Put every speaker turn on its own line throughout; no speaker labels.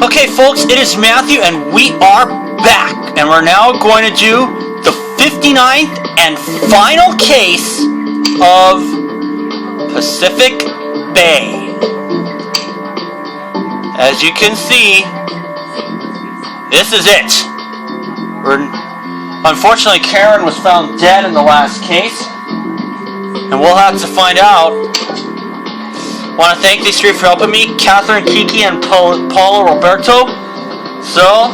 Okay, folks, it is Matthew, and we are back. And we're now going to do the 59th and final case of Pacific Bay. As you can see, this is it. Unfortunately, Karen was found dead in the last case, and we'll have to find out. I want to thank these three for helping me, Catherine, Kiki, and Paula Roberto. So,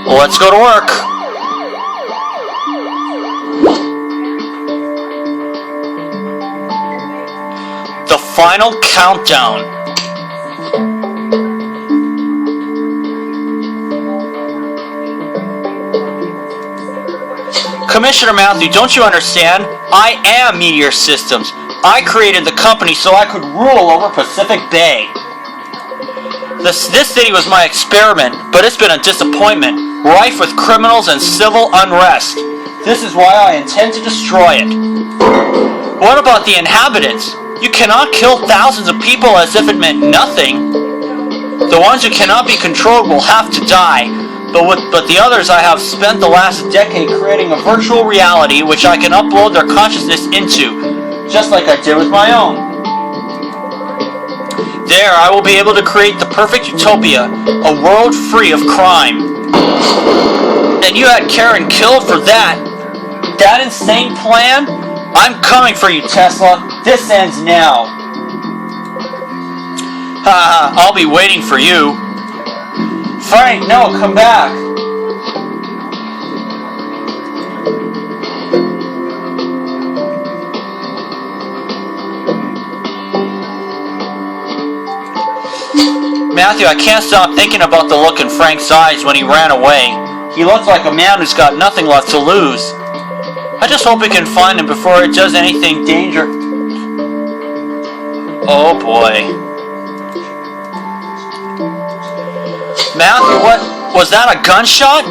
let's go to work. The final countdown. Commissioner Matthew, don't you understand? I am Meteor Systems. I created the company so I could rule over Pacific Bay. This city was my experiment, but it's been a disappointment, rife with criminals and civil unrest. This is why I intend to destroy it. What about the inhabitants? You cannot kill thousands of people as if it meant nothing. The ones who cannot be controlled will have to die, but the others I have spent the last decade creating a virtual reality which I can upload their consciousness into, just like I did with my own. There, I will be able to create the perfect utopia, a world free of crime. And you had Karen killed for that? That insane plan? I'm coming for you, Tesla. This ends now. Haha, I'll be waiting for you. Frank, no, come back. Matthew, I can't stop thinking about the look in Frank's eyes when he ran away. He looked like a man who's got nothing left to lose. I just hope we can find him before it does anything dangerous. Oh boy. Matthew, what? Was that a gunshot?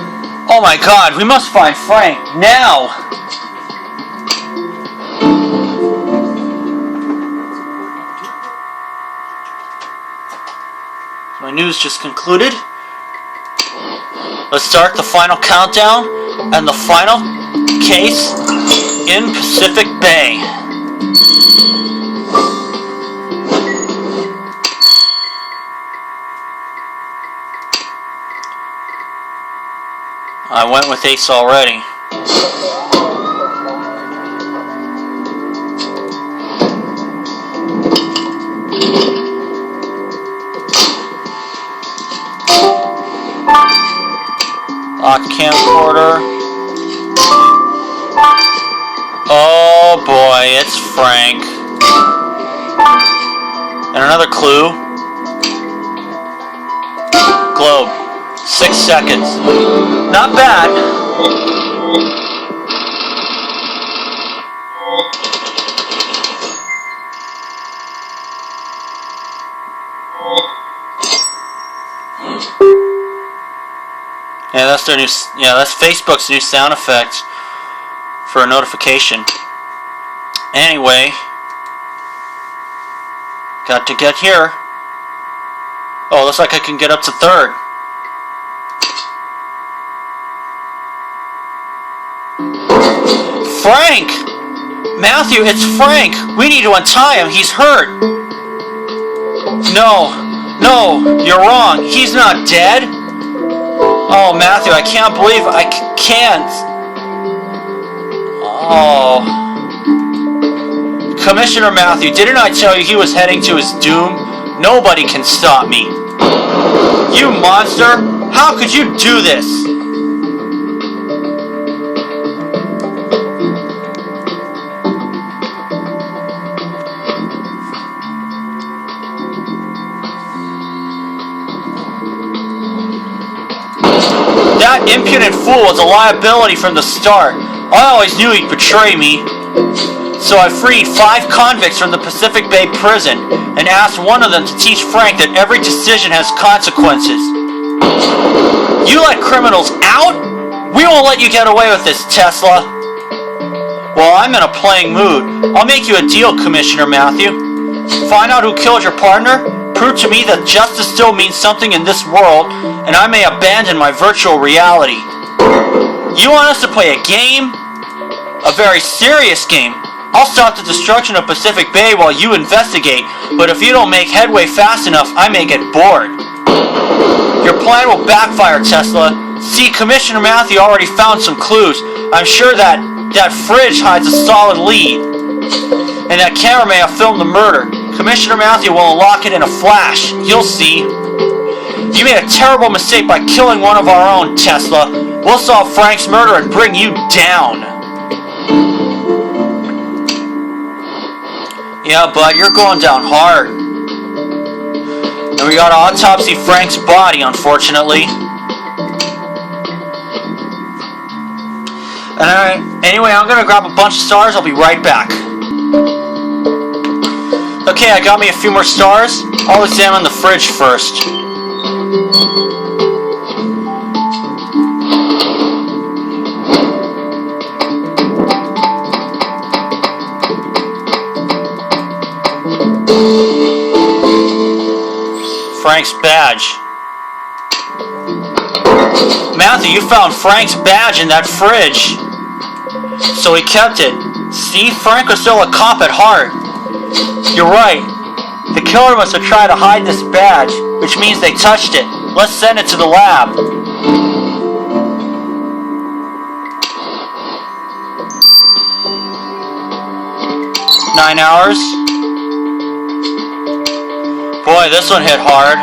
Oh my god, we must find Frank, now! My news just concluded. Let's start the final countdown and the final case in Pacific Bay. I went with Ace already. Locked camcorder. Oh boy, it's Frank. And another clue. Globe. 6 seconds. Not bad. Yeah, that's their new. Yeah, that's Facebook's new sound effect for a notification. Anyway, got to get here. Oh, looks like I can get up to 3rd. Frank! Matthew, it's Frank! We need to untie him. He's hurt. No, you're wrong. He's not dead. Oh, Matthew, I can't believe I can't. Oh. Commissioner Matthew, didn't I tell you he was heading to his doom? Nobody can stop me. You monster! How could you do this? That impudent fool was a liability from the start. I always knew he'd betray me. So I freed 5 convicts from the Pacific Bay prison and asked one of them to teach Frank that every decision has consequences. You let criminals out? We won't let you get away with this, Tesla. Well, I'm in a playing mood. I'll make you a deal, Commissioner Matthew. Find out who killed your partner, prove to me that justice still means something in this world, and I may abandon my virtual reality. You want us to play a game? A very serious game. I'll stop the destruction of Pacific Bay while you investigate, but if you don't make headway fast enough, I may get bored. Your plan will backfire, Tesla. See, Commissioner Matthew already found some clues. I'm sure that fridge hides a solid lead. And that camera may have filmed the murder. Commissioner Matthew will unlock it in a flash. You'll see. You made a terrible mistake by killing one of our own, Tesla. We'll solve Frank's murder and bring you down. Yeah, bud, you're going down hard. And we gotta autopsy Frank's body, unfortunately. Anyway, I'm gonna grab a bunch of stars. I'll be right back. Okay, I got me a few more stars. I'll examine the fridge first. Frank's badge. Matthew, you found Frank's badge in that fridge. So he kept it. See, Frank was still a cop at heart. You're right. The killer must have tried to hide this badge, which means they touched it. Let's send it to the lab. "9 hours. Boy, this one hit hard.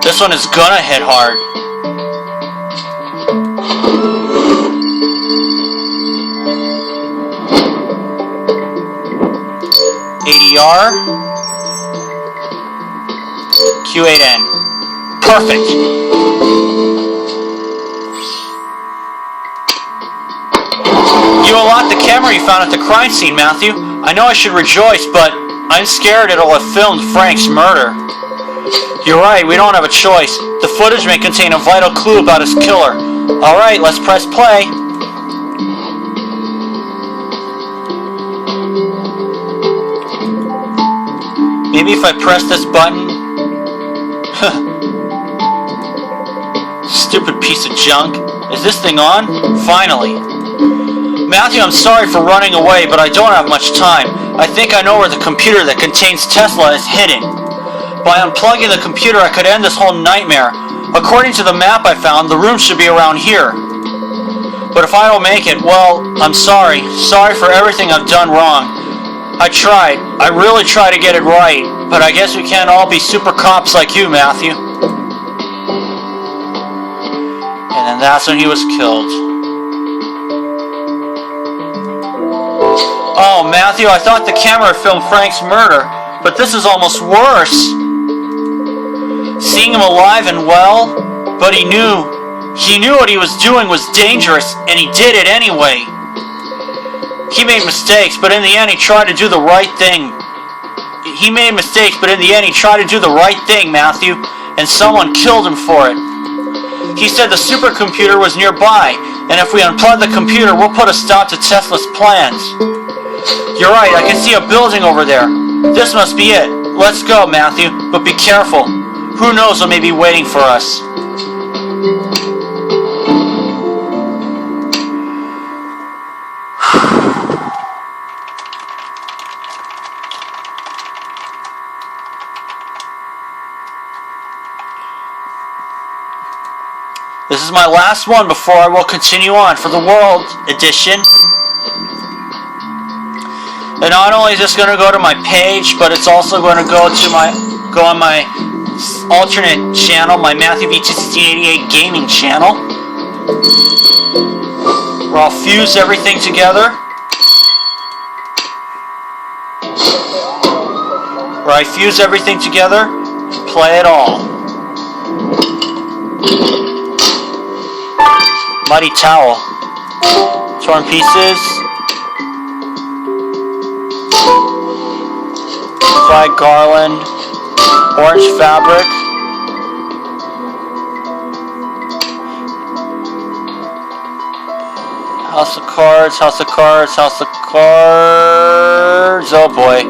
This one is gonna hit hard. ADR. Q8N. Perfect. You unlocked the camera you found at the crime scene, Matthew. I know I should rejoice, but I'm scared it'll have filmed Frank's murder. You're right, we don't have a choice. The footage may contain a vital clue about his killer. Alright, let's press play. Maybe if I press this button... Stupid piece of junk. Is this thing on? Finally. Matthew, I'm sorry for running away, but I don't have much time. I think I know where the computer that contains Tesla is hidden. By unplugging the computer, I could end this whole nightmare. According to the map I found, the room should be around here. But if I don't make it, well, I'm sorry. Sorry for everything I've done wrong. I tried. I really tried to get it right. But I guess we can't all be super cops like you, Matthew. And then that's when he was killed. Oh, Matthew, I thought the camera filmed Frank's murder, but this is almost worse. Seeing him alive and well, but he knew what he was doing was dangerous, and he did it anyway. He made mistakes, but in the end he tried to do the right thing. He made mistakes, but in the end he tried to do the right thing, Matthew, and someone killed him for it. He said the supercomputer was nearby, and if we unplug the computer, we'll put a stop to Tesla's plans. You're right, I can see a building over there. This must be it. Let's go, Matthew, but be careful. Who knows what may be waiting for us. This is my last one before I will continue on for the World Edition. And not only is this going to go to my page, but it's also going to go on my alternate channel, my Matthew V1688 gaming channel, where I'll fuse everything together. Where I fuse everything together and play it all. Muddy towel. Torn pieces. Flag garland. Orange fabric. House of cards, house of cards, house of cards. Oh boy.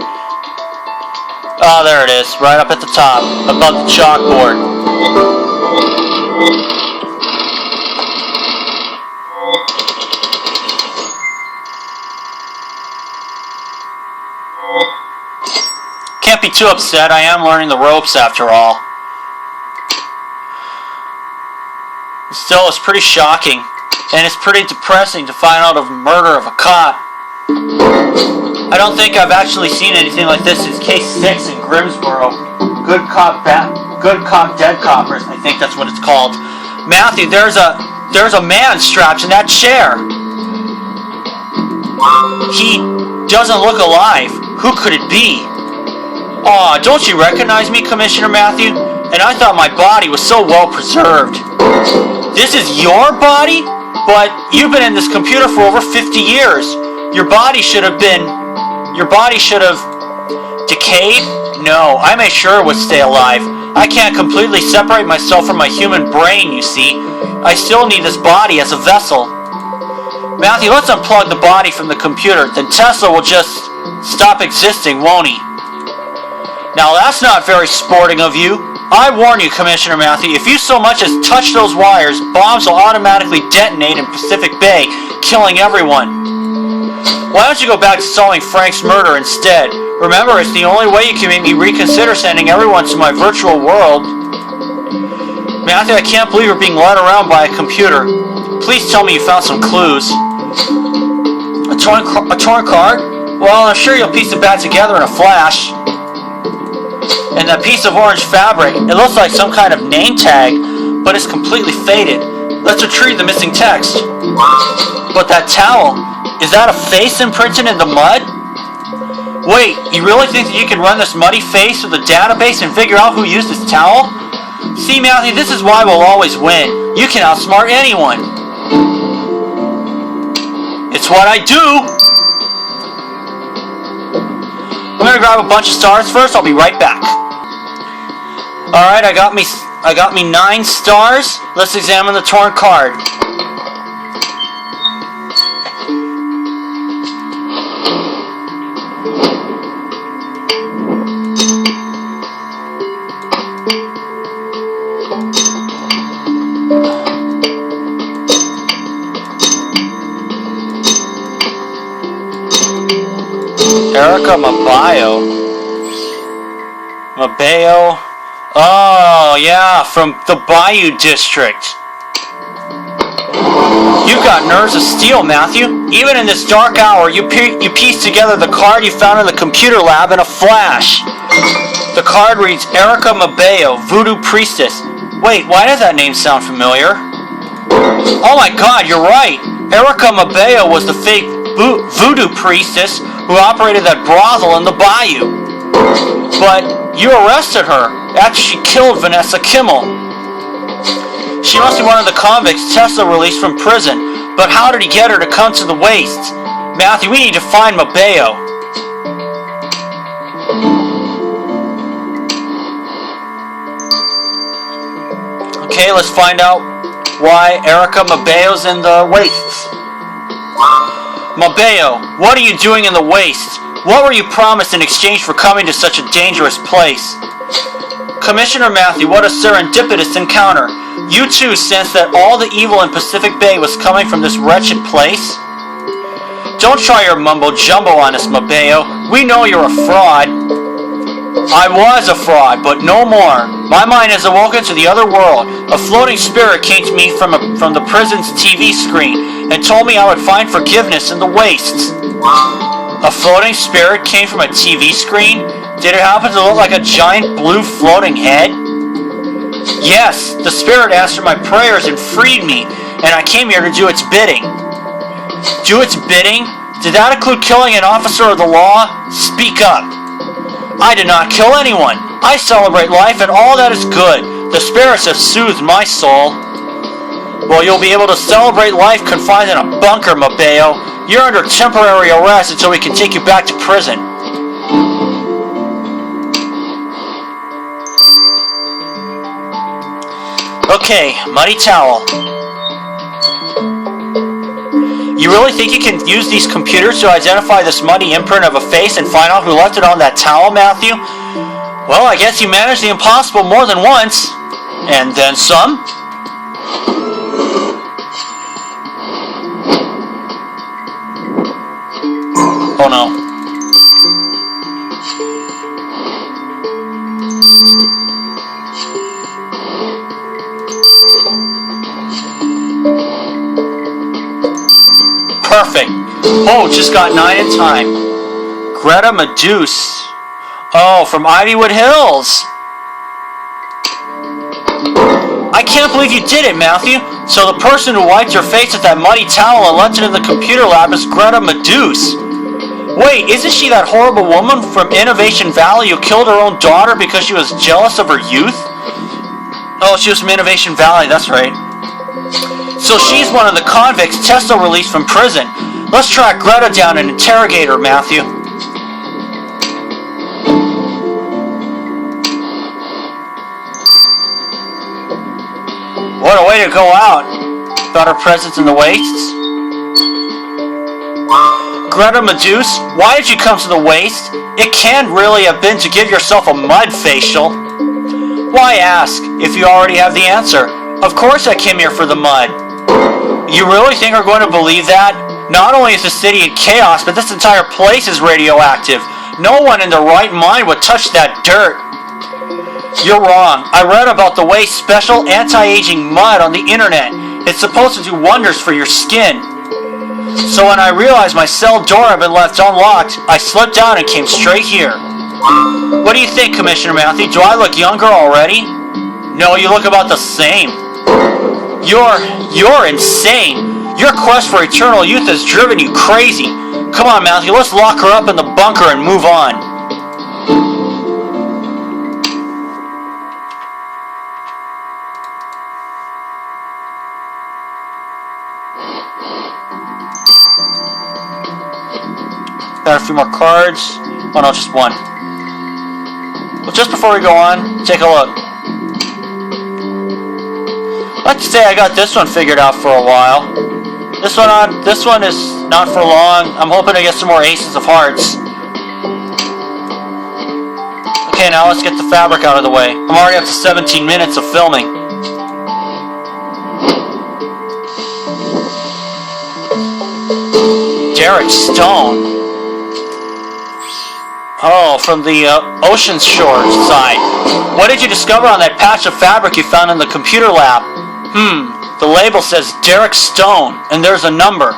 Oh, there it is, right up at the top, above the chalkboard. Can't be too upset, I am learning the ropes after all. Still, it's pretty shocking, and it's pretty depressing to find out of the murder of a cop. I don't think I've actually seen anything like this since Case 6 in Grimsboro. Good cop, dead coppers. I think that's what it's called. Matthew, there's a man strapped in that chair. He doesn't look alive. Who could it be? Aw, don't you recognize me, Commissioner Matthew? And I thought my body was so well preserved. This is your body? But you've been in this computer for over 50 years. Your body should have decayed? No, I made sure it would stay alive. I can't completely separate myself from my human brain, you see. I still need this body as a vessel. Matthew, let's unplug the body from the computer. Then Tesla will just stop existing, won't he? Now that's not very sporting of you. I warn you, Commissioner Matthew, if you so much as touch those wires, bombs will automatically detonate in Pacific Bay, killing everyone. Why don't you go back to solving Frank's murder instead? Remember, it's the only way you can make me reconsider sending everyone to my virtual world. Matthew, I can't believe you're being led around by a computer. Please tell me you found some clues. A torn card? Well, I'm sure you'll piece it back together in a flash. And that piece of orange fabric, it looks like some kind of name tag, but it's completely faded. Let's retrieve the missing text. But that towel, is that a face imprinted in the mud? Wait, you really think that you can run this muddy face through the database and figure out who used this towel? See, Matthew, this is why we'll always win. You can outsmart anyone. It's what I do. I'm gonna grab a bunch of stars first. I'll be right back. Alright, I got me 9 stars. Let's examine the torn card. Erica Mabeo. Oh, yeah, from the Bayou District. You've got nerves of steel, Matthew. Even in this dark hour, you pieced together the card you found in the computer lab in a flash. The card reads Erica Mabeo, Voodoo Priestess. Wait, why does that name sound familiar? Oh my god, you're right. Erica Mabeo was the fake Voodoo Priestess who operated that brothel in the bayou. But you arrested her after she killed Vanessa Kimmel. She must be one of the convicts Tesla released from prison, but how did he get her to come to the wastes? Matthew, we need to find Mabeo. Okay, let's find out why Erica Mabeo's in the wastes. Mabeo, what are you doing in the wastes? What were you promised in exchange for coming to such a dangerous place? Commissioner Matthew, what a serendipitous encounter. You too sensed that all the evil in Pacific Bay was coming from this wretched place? Don't try your mumbo-jumbo on us, Mabeo. We know you're a fraud. I was a fraud, but no more. My mind has awoken to the other world. A floating spirit came to me from the prison's TV screen and told me I would find forgiveness in the wastes. A floating spirit came from a TV screen? Did it happen to look like a giant blue floating head? Yes, the spirit answered my prayers and freed me, and I came here to do its bidding. Do its bidding? Did that include killing an officer of the law? Speak up. I did not kill anyone. I celebrate life and all that is good. The spirits have soothed my soul. Well, you'll be able to celebrate life confined in a bunker, Mabeo. You're under temporary arrest until we can take you back to prison. Okay, muddy towel. You really think you can use these computers to identify this muddy imprint of a face and find out who left it on that towel, Matthew? Well, I guess you managed the impossible more than once. And then some? Oh no. Perfect. Oh, just got 9 in time. Greta Medusa. Oh, from Ivywood Hills. I can't believe you did it, Matthew. So the person who wiped your face with that muddy towel and left it in the computer lab is Greta Medusa. Wait, isn't she that horrible woman from Innovation Valley who killed her own daughter because she was jealous of her youth? Oh, she was from Innovation Valley, that's right. So she's one of the convicts Tesla released from prison. Let's track Greta down and interrogate her, Matthew. What a way to go out. Thought her presence in the wastes? Greta Medusa, why did you come to the waste? It can't really have been to give yourself a mud facial. Why ask, if you already have the answer? Of course I came here for the mud. You really think we're going to believe that? Not only is the city in chaos, but this entire place is radioactive. No one in their right mind would touch that dirt. You're wrong. I read about the waste special anti-aging mud on the internet. It's supposed to do wonders for your skin. So when I realized my cell door had been left unlocked, I slipped down and came straight here. What do you think, Commissioner Matthew? Do I look younger already? No, you look about the same. You're insane. Your quest for eternal youth has driven you crazy. Come on, Matthew, let's lock her up in the bunker and move on. Got a few more cards. Oh no, just one. Well, just before we go on, take a look. Let's say I got this one figured out for a while. This one is not for long. I'm hoping to get some more aces of hearts. Okay, now let's get the fabric out of the way. I'm already up to 17 minutes of filming. Derek Stone. Oh, from the ocean shore side. What did you discover on that patch of fabric you found in the computer lab? The label says Derek Stone, and there's a number.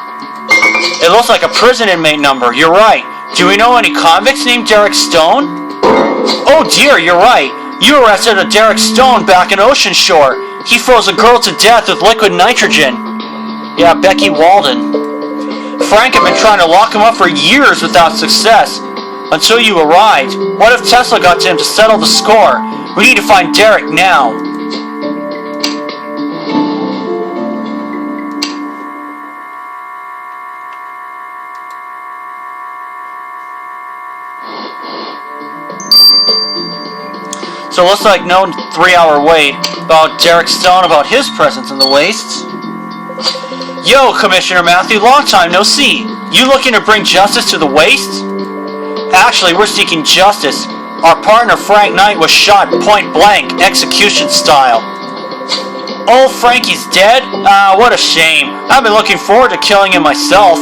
It looks like a prison inmate number. You're right. Do we know any convicts named Derek Stone? Oh dear, you're right. You arrested a Derek Stone back in Ocean Shore. He froze a girl to death with liquid nitrogen. Yeah, Becky Walden. Frank had been trying to lock him up for years without success. Until you arrived. What if Tesla got to him to settle the score? We need to find Derek now. So it looks like no 3-hour wait about Derek Stone about his presence in the wastes. Yo, Commissioner Matthew, long time no see. You looking to bring justice to the wastes? Actually, we're seeking justice. Our partner Frank Knight was shot point blank, execution style. Oh, Frankie's dead? What a shame. I've been looking forward to killing him myself.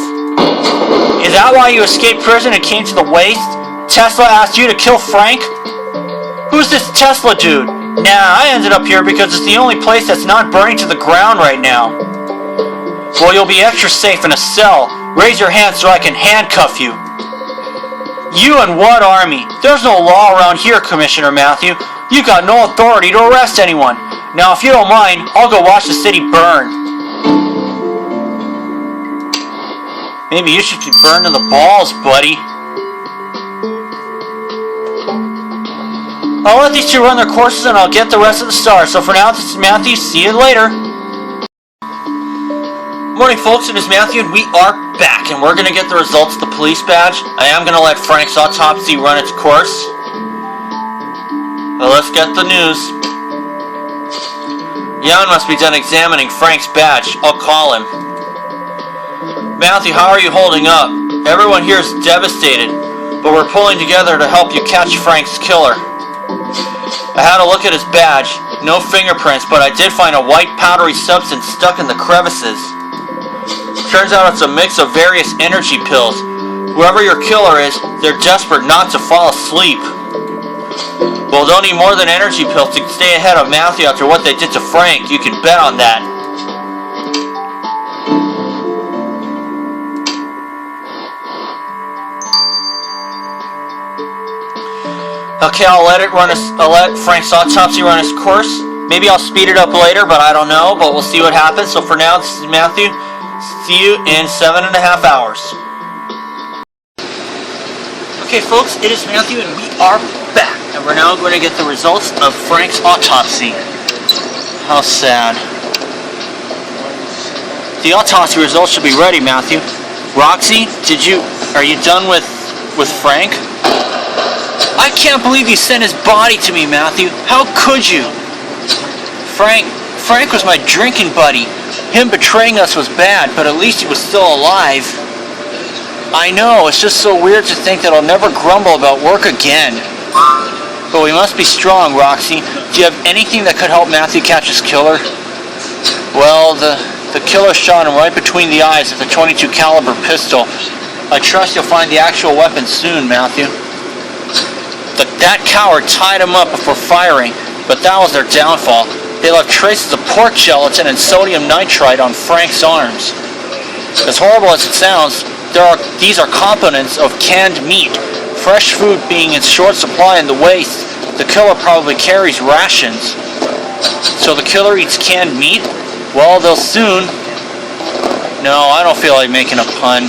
Is that why you escaped prison and came to the waste? Tesla asked you to kill Frank? Who's this Tesla dude? Nah, I ended up here because it's the only place that's not burning to the ground right now. Well, you'll be extra safe in a cell. Raise your hand so I can handcuff you. You and what army? There's no law around here, Commissioner Matthew. You've got no authority to arrest anyone. Now, if you don't mind, I'll go watch the city burn. Maybe you should be burned in the balls, buddy. I'll let these two run their courses and I'll get the rest of the stars. So for now, this is Matthew. See you later. Morning, folks. It is Matthew, and we are back, and we're going to get the results of the police badge. I am going to let Frank's autopsy run its course. But let's get the news. Jan must be done examining Frank's badge. I'll call him. Matthew, how are you holding up? Everyone here is devastated, but we're pulling together to help you catch Frank's killer. I had a look at his badge. No fingerprints, but I did find a white powdery substance stuck in the crevices. Turns out it's a mix of various energy pills. Whoever your killer is, they're desperate not to fall asleep. Well, don't need more than energy pills to stay ahead of Matthew after what they did to Frank. You can bet on that. Okay, I'll let Frank's autopsy run its course. Maybe I'll speed it up later, but I don't know. But we'll see what happens. So for now, this is Matthew. See you in 7.5 hours. Okay, folks, it is Matthew, and we are back. And we're now going to get the results of Frank's autopsy. How sad. The autopsy results should be ready, Matthew. Roxy, are you done with Frank? I can't believe you sent his body to me, Matthew. How could you? Frank was my drinking buddy. Him betraying us was bad, but at least he was still alive. I know, it's just so weird to think that I'll never grumble about work again. But we must be strong, Roxy. Do you have anything that could help Matthew catch his killer? Well, the killer shot him right between the eyes with a .22 caliber pistol. I trust you'll find the actual weapon soon, Matthew. That coward tied him up before firing, but that was their downfall. They left traces of pork gelatin and sodium nitrite on Frank's arms. As horrible as it sounds, these are components of canned meat. Fresh food being in short supply in the waste, the killer probably carries rations. So the killer eats canned meat? Well, they'll soon. No, I don't feel like making a pun.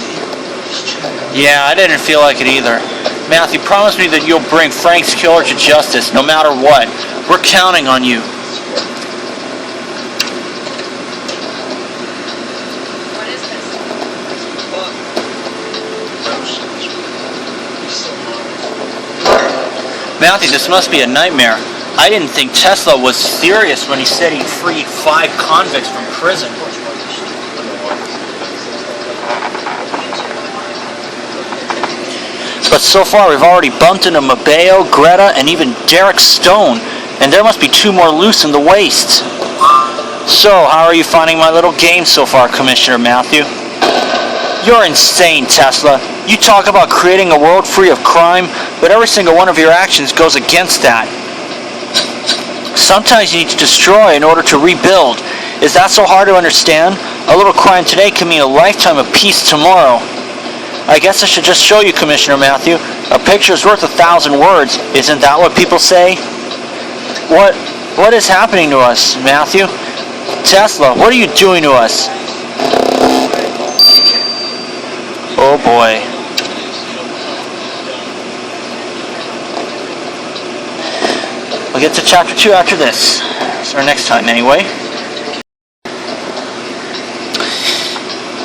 Yeah, I didn't feel like it either. Matthew, promise me that you'll bring Frank's killer to justice, no matter what. We're counting on you.
What is this?
Matthew, this must be a nightmare. I didn't think Tesla was serious when he said he'd freed 5 convicts from prison. But so far we've already bumped into Mabeo, Greta, and even Derek Stone, and there must be 2 more loose in the waste. So, how are you finding my little game so far, Commissioner Matthew? You're insane, Tesla. You talk about creating a world free of crime, but every single one of your actions goes against that. Sometimes you need to destroy in order to rebuild. Is that so hard to understand? A little crime today can mean a lifetime of peace tomorrow. I guess I should just show you, Commissioner Matthew. A picture is worth 1,000 words. Isn't that what people say? What is happening to us, Matthew? Tesla, what are you doing to us? Oh boy. We'll get to chapter 2 after this. It's our next time anyway.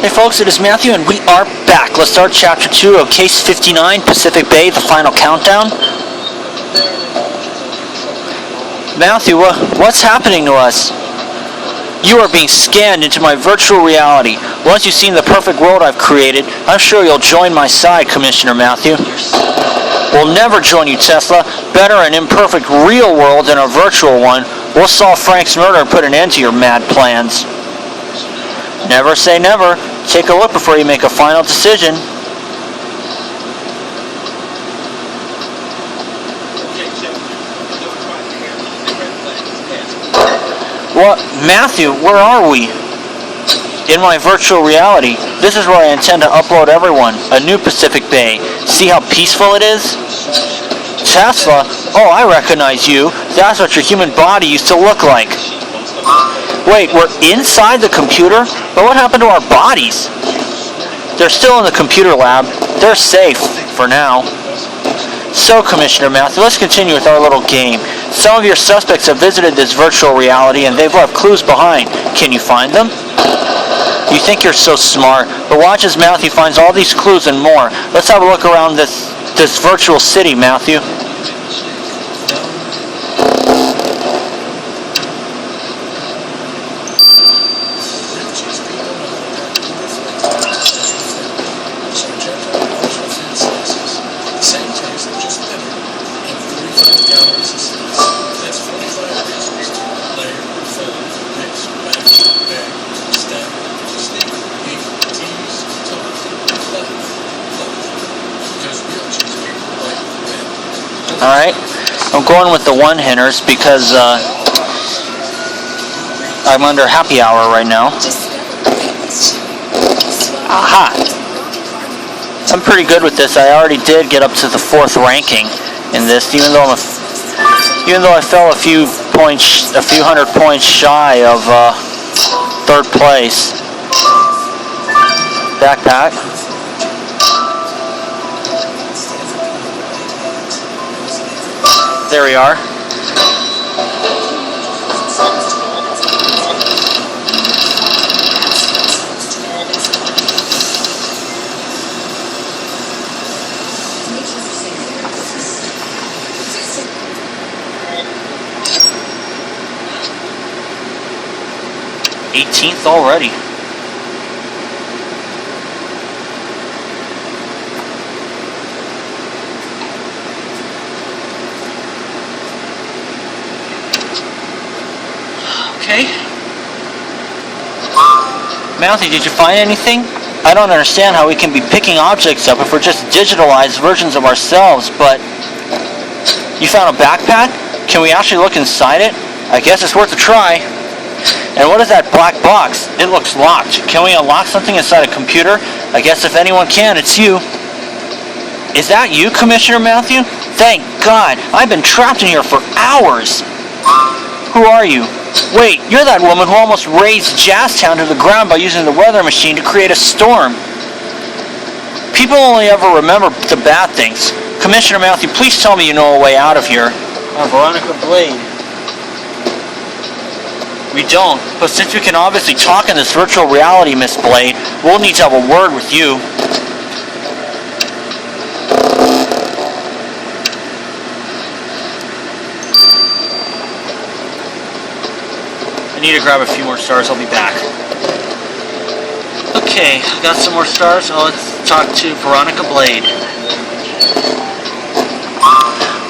Hey folks, it is Matthew and we are back. Let's start chapter 2 of Case 59, Pacific Bay, the final countdown. Matthew, what's happening to us? You are being scanned into my virtual reality. Once you've seen the perfect world I've created, I'm sure you'll join my side, Commissioner Matthew. We'll never join you, Tesla. Better an imperfect real world than a virtual one. We'll solve Frank's murder and put an end to your mad plans. Never say never. Take a look before you make a final decision. What? Matthew, where are we? In my virtual reality. This is where I intend to upload everyone. A new Pacific Bay. See how peaceful it is? Tesla? Oh, I recognize you. That's what your human body used to look like. Wait, we're inside the computer? But what happened to our bodies? They're still in the computer lab. They're safe, for now. So, Commissioner Matthew, let's continue with our little game. Some of your suspects have visited this virtual reality and they've left clues behind. Can you find them? You think you're so smart, but watch as Matthew finds all these clues and more. Let's have a look around this virtual city, Matthew. Alright, I'm going with the one-hitters because I'm under happy hour right now. Aha! I'm pretty good with this. I already did get up to the 4th ranking in this, even though I fell a few hundred points shy of 3rd place. Backpack. There we are. th already. Okay. Mouthy, did you find anything? I don't understand how we can be picking objects up if we're just digitalized versions of ourselves, but... You found a backpack? Can we actually look inside it? I guess it's worth a try. And what is that black box? It looks locked. Can we unlock something inside a computer? I guess if anyone can, it's you. Is that you, Commissioner Matthew? Thank God! I've been trapped in here for hours! Who are you? Wait, you're that woman who almost razed Jazztown to the ground by using the weather machine to create a storm. People only ever remember the bad things. Commissioner Matthew, please tell me you know a way out of here. Veronica Blade. We don't, but since we can obviously talk in this virtual reality, Miss Blade, we'll need to have a word with you. I need to grab a few more stars, I'll be back. Okay, got some more stars, so let's talk to Veronica Blade.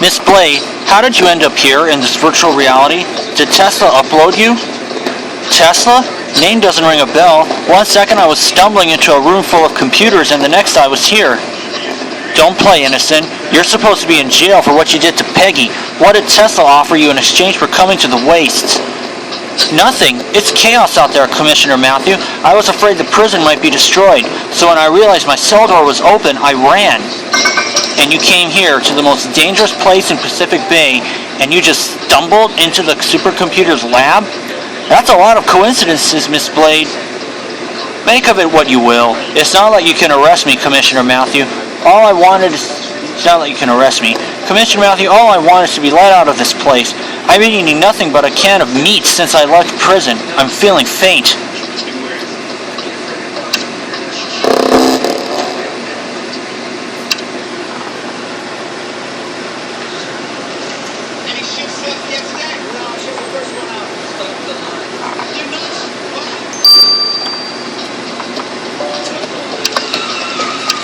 Miss Blade, how did you end up here in this virtual reality? Did Tesla upload you? Tesla? Name doesn't ring a bell. 1 second I was stumbling into a room full of computers and the next I was here. Don't play innocent. You're supposed to be in jail for what you did to Peggy. What did Tesla offer you in exchange for coming to the wastes? Nothing. It's chaos out there, Commissioner Matthew. I was afraid the prison might be destroyed, so when I realized my cell door was open, I ran. And you came here to the most dangerous place in Pacific Bay, and you just stumbled into the supercomputer's lab? That's a lot of coincidences, Miss Blade. Make of it what you will. It's not like you can arrest me, Commissioner Matthew. All I wanted is... It's not like you can arrest me. Commissioner Matthew, all I want is to be let out of this place. I've been eating nothing but a can of meat since I left prison. I'm feeling faint.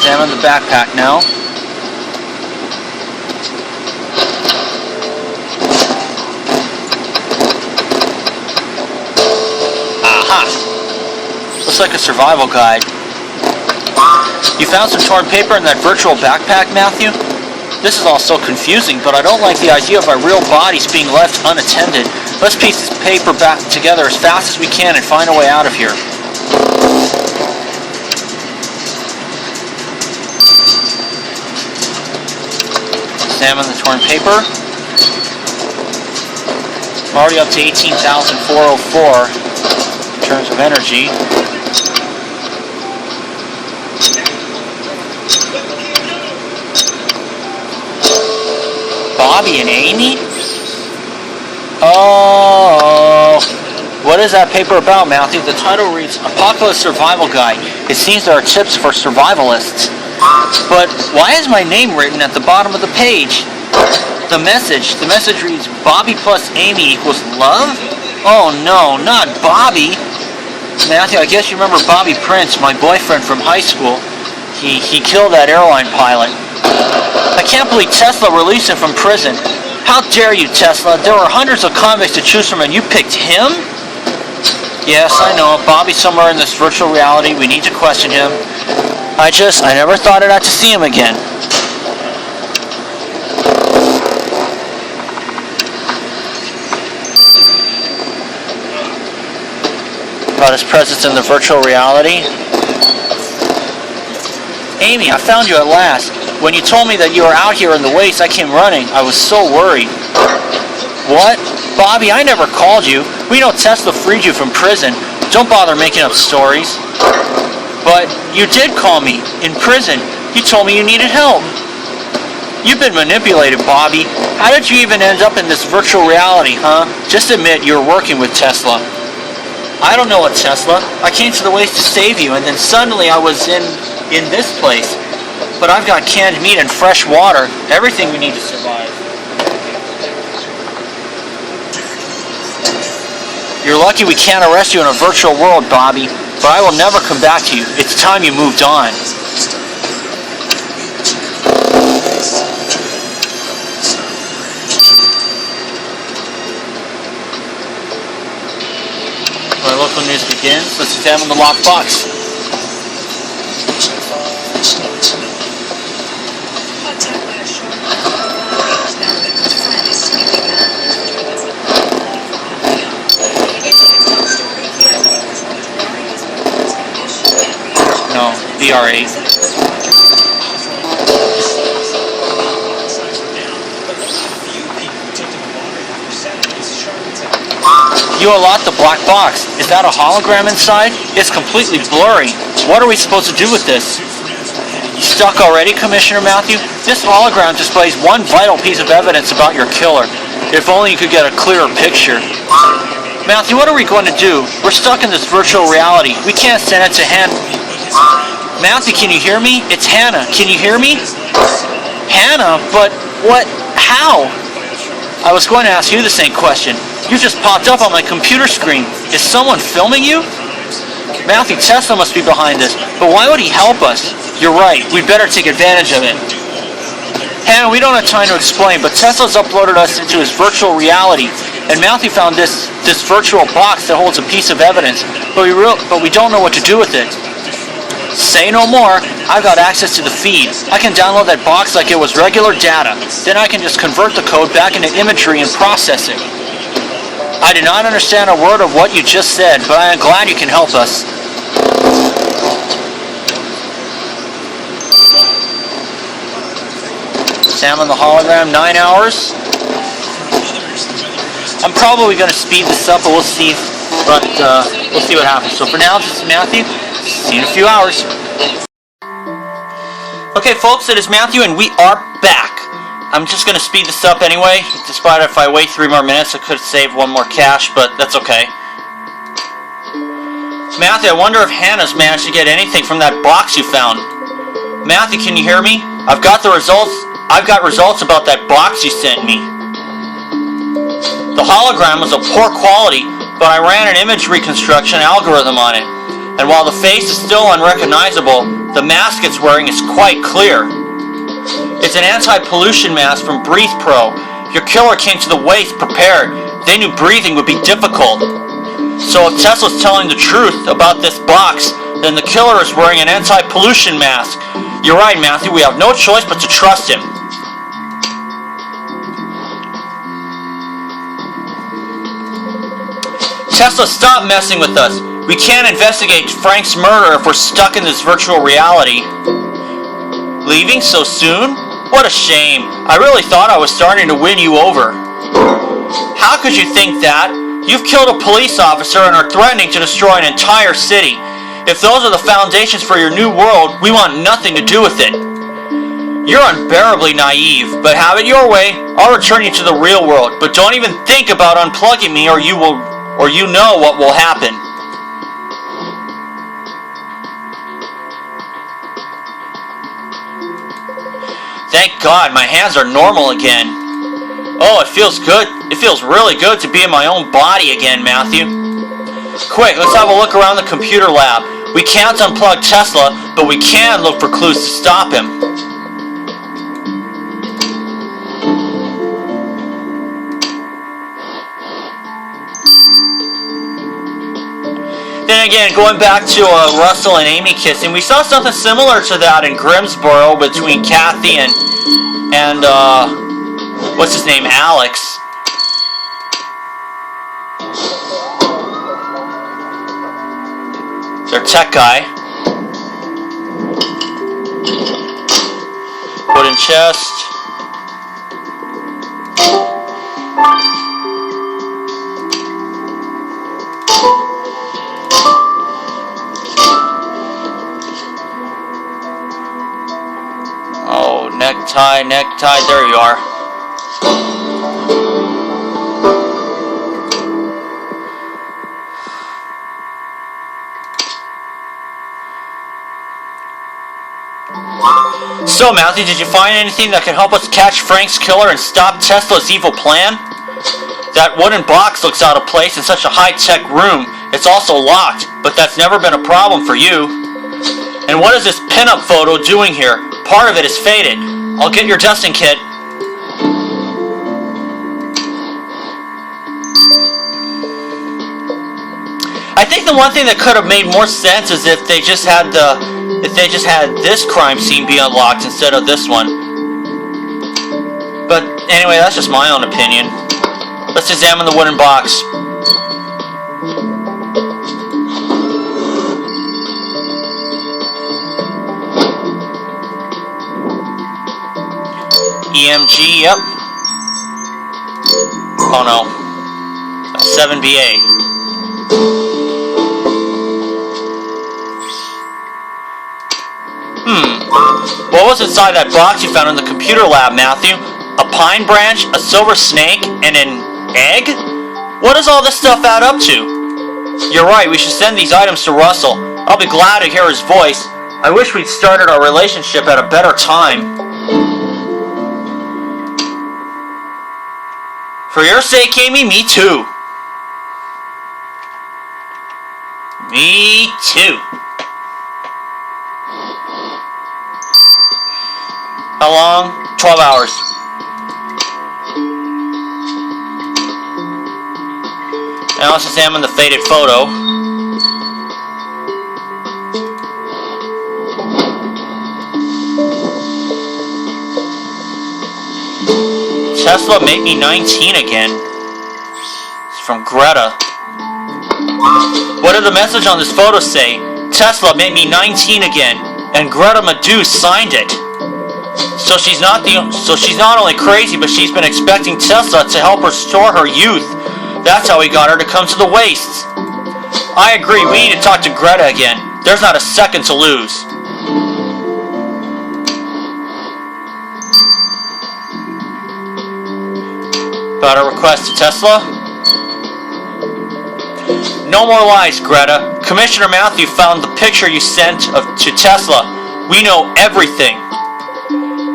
Examine the backpack now. Aha! Looks like a survival guide. You found some torn paper in that virtual backpack, Matthew? This is all so confusing, but I don't like the idea of our real bodies being left unattended. Let's piece this paper back together as fast as we can and find a way out of here. Examine the torn paper. I'm already up to 18,404 in terms of energy. Bobby and Amy? Oh, what is that paper about, Matthew? The title reads Apocalypse Survival Guide. It seems there are tips for survivalists. But why is my name written at the bottom of the page? The message reads Bobby plus Amy equals love? Oh no, not Bobby. Matthew, I guess you remember Bobby Prince, my boyfriend from high school. He killed that airline pilot. I can't believe Tesla released him from prison. How dare you, Tesla? There were hundreds of convicts to choose from and you picked him? Yes, I know. Bobby's somewhere in this virtual reality. We need to question him. I never thought I'd have to see him again. about his presence in the virtual reality. Amy, I found you at last. When you told me that you were out here in the waste, I came running. I was so worried. What? Bobby, I never called you. We know Tesla freed you from prison. Don't bother making up stories. But you did call me. In prison. You told me you needed help. You've been manipulated, Bobby. How did you even end up in this virtual reality, huh? Just admit you were working with Tesla. I don't know a Tesla. I came to the waste to save you, and then suddenly I was in this place. But I've got canned meat and fresh water. Everything we need to survive. You're lucky we can't arrest you in a virtual world, Bobby. But I will never come back to you. It's time you moved on. Our local news begins. Let's examine the locked box. No, VR8. You unlocked the black box. Is that a hologram inside? It's completely blurry. What are we supposed to do with this? You stuck already, Commissioner Matthew? This hologram displays one vital piece of evidence about your killer. If only you could get a clearer picture. Matthew, what are we going to do? We're stuck in this virtual reality. We can't send it to Hannah. Matthew, can you hear me? It's Hannah. Can you hear me? Hannah? But what? How? I was going to ask you the same question. You just popped up on my computer screen. Is someone filming you? Matthew, Tesla must be behind this. But why would he help us? You're right. We'd better take advantage of it. Hannah, we don't have time to explain, but Tesla's uploaded us into his virtual reality. And Matthew found this virtual box that holds a piece of evidence. But we don't know what to do with it. Say no more. I've got access to the feed. I can download that box like it was regular data. Then I can just convert the code back into imagery and process it. I did not understand a word of what you just said, but I am glad you can help us. Examine the hologram, 9 hours. I'm probably going to speed this up, but we'll see. We'll see what happens. So for now, this is Matthew. See you in a few hours. Okay, folks, it is Matthew, and we are back. I'm just going to speed this up anyway. Despite if I wait 3 more minutes, I could save 1 more cache, but that's okay. Matthew, I wonder if Hannah's managed to get anything from that box you found. Matthew, can you hear me? I've got results about that box you sent me. The hologram was of poor quality, but I ran an image reconstruction algorithm on it. And while the face is still unrecognizable, the mask it's wearing is quite clear. It's an anti-pollution mask from Breathe Pro. Your killer came to the waste prepared. They knew breathing would be difficult. So if Tesla's telling the truth about this box, then the killer is wearing an anti-pollution mask. You're right, Matthew. We have no choice but to trust him. Tesla, stop messing with us. We can't investigate Frank's murder if we're stuck in this virtual reality. Leaving so soon? What a shame. I really thought I was starting to win you over. How could you think that? You've killed a police officer and are threatening to destroy an entire city. If those are the foundations for your new world, we want nothing to do with it. You're unbearably naive, but have it your way. I'll return you to the real world, but don't even think about unplugging me or you know what will happen. Thank God, my hands are normal again. Oh, it feels good. It feels really good to be in my own body again, Matthew. Quick, let's have a look around the computer lab. We can't unplug Tesla, but we can look for clues to stop him. Then again, going back to Russell and Amy kissing, we saw something similar to that in Grimsboro between Kathy and what's his name, Alex. Their tech guy. Wooden chest. Oh, necktie, necktie, there you are. So, Matthew, did you find anything that could help us catch Frank's killer and stop Tesla's evil plan? That wooden box looks out of place in such a high-tech room. It's also locked, but that's never been a problem for you. And what is this pinup photo doing here? Part of it is faded. I'll get your dusting kit. I think the one thing that could have made more sense is if they just had this crime scene be unlocked instead of this one. But anyway, that's just my own opinion. Let's examine the wooden box. EMG, yep. Oh no. 7BA. What was inside that box you found in the computer lab, Matthew? A pine branch, a silver snake, and an egg? What does all this stuff add up to? You're right, we should send these items to Russell. I'll be glad to hear his voice. I wish we'd started our relationship at a better time. For your sake, Amy, me too. Me too. How long? 12 hours. Now let's examine the faded photo. Tesla made me 19 again. It's from Greta. What did the message on this photo say? Tesla made me 19 again, and Greta Maduse signed it. So she's not only crazy, but she's been expecting Tesla to help restore her youth. That's how we got her to come to the wastes. I agree, we need to talk to Greta again. There's not a second to lose. About a request to Tesla? No more lies, Greta. Commissioner Matthew found the picture you sent to Tesla. We know everything.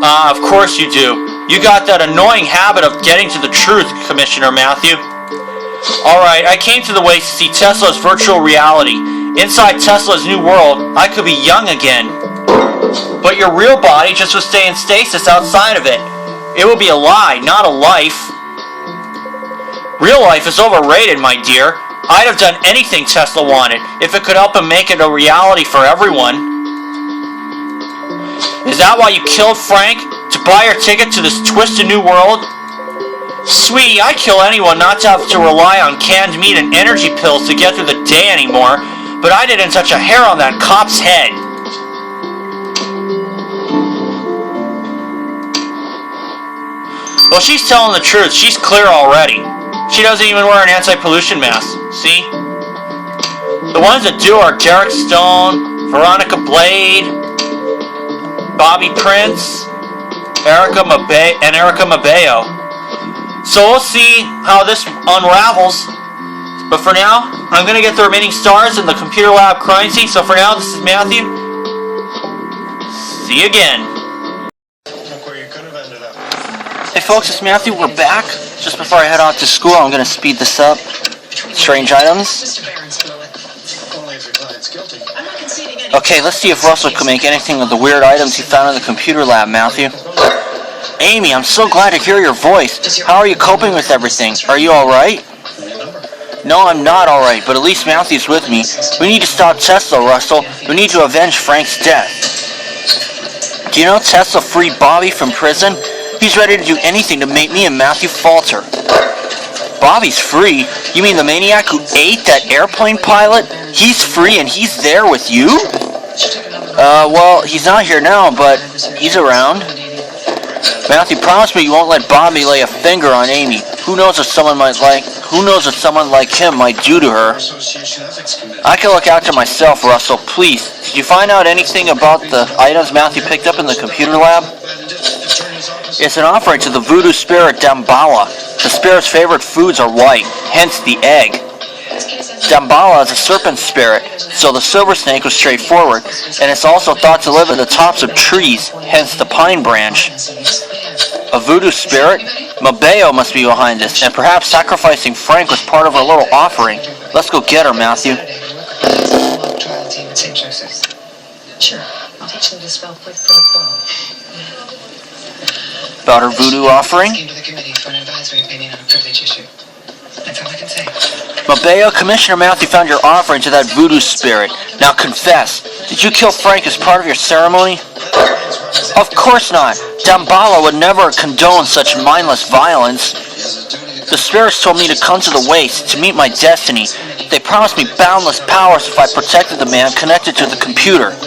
Of course you do. You got that annoying habit of getting to the truth, Commissioner Matthew. Alright, I came to the waste to see Tesla's virtual reality. Inside Tesla's new world, I could be young again. But your real body just would stay in stasis outside of it. It would be a lie, not a life. Real life is overrated, my dear. I'd have done anything Tesla wanted, if it could help him make it a reality for everyone. Is that why you killed Frank? To buy your ticket to this twisted new world? Sweetie, I'd kill anyone not to have to rely on canned meat and energy pills to get through the day anymore, but I didn't touch a hair on that cop's head. Well, she's telling the truth. She's clear already. She doesn't even wear an anti-pollution mask. See? The ones that do are Derek Stone, Veronica Blade, Bobby Prince, Erica Mabeo. So we'll see how this unravels. But for now, I'm going to get the remaining stars in the computer lab crime scene. So for now, this is Matthew. See you again. Hey folks, it's Matthew. We're back. Just before I head out to school, I'm going to speed this up. Strange items. Okay, let's see if Russell can make anything of the weird items he found in the computer lab, Matthew. Amy, I'm so glad to hear your voice. How are you coping with everything? Are you alright? No, I'm not alright, but at least Matthew's with me. We need to stop Tesla, Russell. We need to avenge Frank's death. Do you know Tesla freed Bobby from prison? He's ready to do anything to make me and Matthew falter. Bobby's free? You mean the maniac who ate that airplane pilot? He's free and he's there with you? Well, he's not here now, but he's around. Matthew, promise me you won't let Bobby lay a finger on Amy. Who knows what someone like him might do to her? I can look after myself, Russell. Please, did you find out anything about the items Matthew picked up in the computer lab? It's an offering to the voodoo spirit Damballa. The spirit's favorite foods are white, hence the egg. Damballa is a serpent spirit, so the silver snake was straightforward, and it's also thought to live in the tops of trees, hence the pine branch. A voodoo spirit? Mabeo must be behind this, and perhaps sacrificing Frank was part of her little offering. Let's go get her, Matthew.
Sure, I'll teach them to spell quid pro quo.
About her voodoo offering?
Came to the committee for an advisory opinion on a privilege issue. That's all I can say.
Mabeo, Commissioner Matthew found your offering to that voodoo spirit. Now confess, did you kill Frank as part of your ceremony? Of course not. Damballa would never condone such mindless violence. The spirits told me to come to the waste, to meet my destiny. They promised me boundless powers if I protected the man connected to the computer.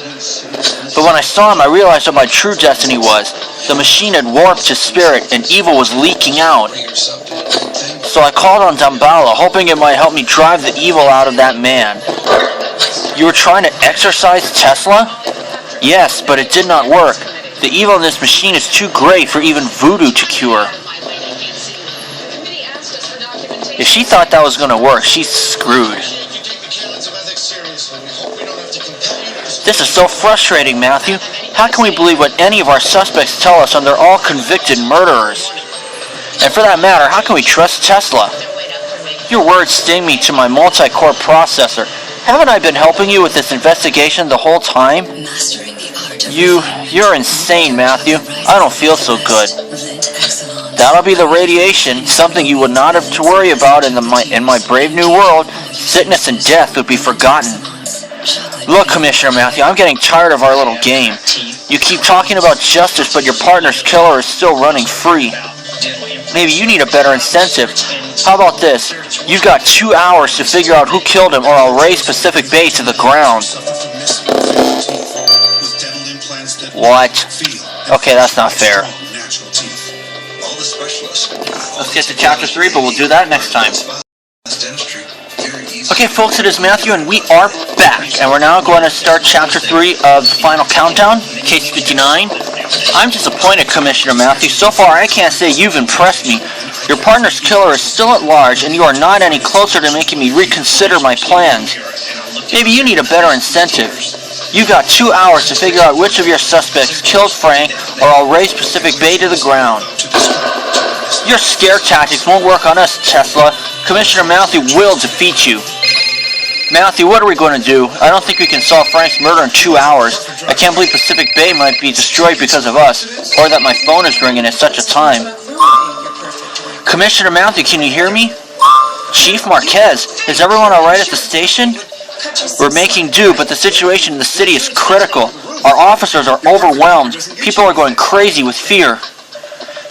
But when I saw him, I realized what my true destiny was. The machine had warped his spirit, and evil was leaking out. So I called on Damballa, hoping it might help me drive the evil out of that man. You were trying to exorcise Tesla? Yes, but it did not work. The evil in this machine is too great for even voodoo to cure. If she thought that was going to work, she's screwed. This is so frustrating, Matthew. How can we believe what any of our suspects tell us when they're all convicted murderers? And for that matter, how can we trust Tesla? Your words sting me to my multi-core processor. Haven't I been helping you with this investigation the whole time? You're insane, Matthew. I don't feel so good. That'll be the radiation, something you would not have to worry about in my brave new world. Sickness and death would be forgotten. Look, Commissioner Matthew, I'm getting tired of our little game. You keep talking about justice, but your partner's killer is still running free. Maybe you need a better incentive. How about this? You've got 2 hours to figure out who killed him, or I'll raise Pacific Bay to the ground. What? Okay, that's not fair. Let's get to Chapter 3, but we'll do that next time. Okay, folks, it is Matthew, and we are back. And we're now going to start Chapter 3 of Final Countdown, Case 59. I'm disappointed, Commissioner Matthew. So far, I can't say you've impressed me. Your partner's killer is still at large, and you are not any closer to making me reconsider my plans. Maybe you need a better incentive. You've got 2 hours to figure out which of your suspects killed Frank, or I'll raise Pacific Bay to the ground. Your scare tactics won't work on us, Tesla. Commissioner Matthew will defeat you. Matthew, what are we going to do? I don't think we can solve Frank's murder in 2 hours. I can't believe Pacific Bay might be destroyed because of us, or that my phone is ringing at such a time. Commissioner Matthew, can you hear me? Chief Marquez, is everyone alright at the station? We're making do, but the situation in the city is critical. Our officers are overwhelmed. People are going crazy with fear.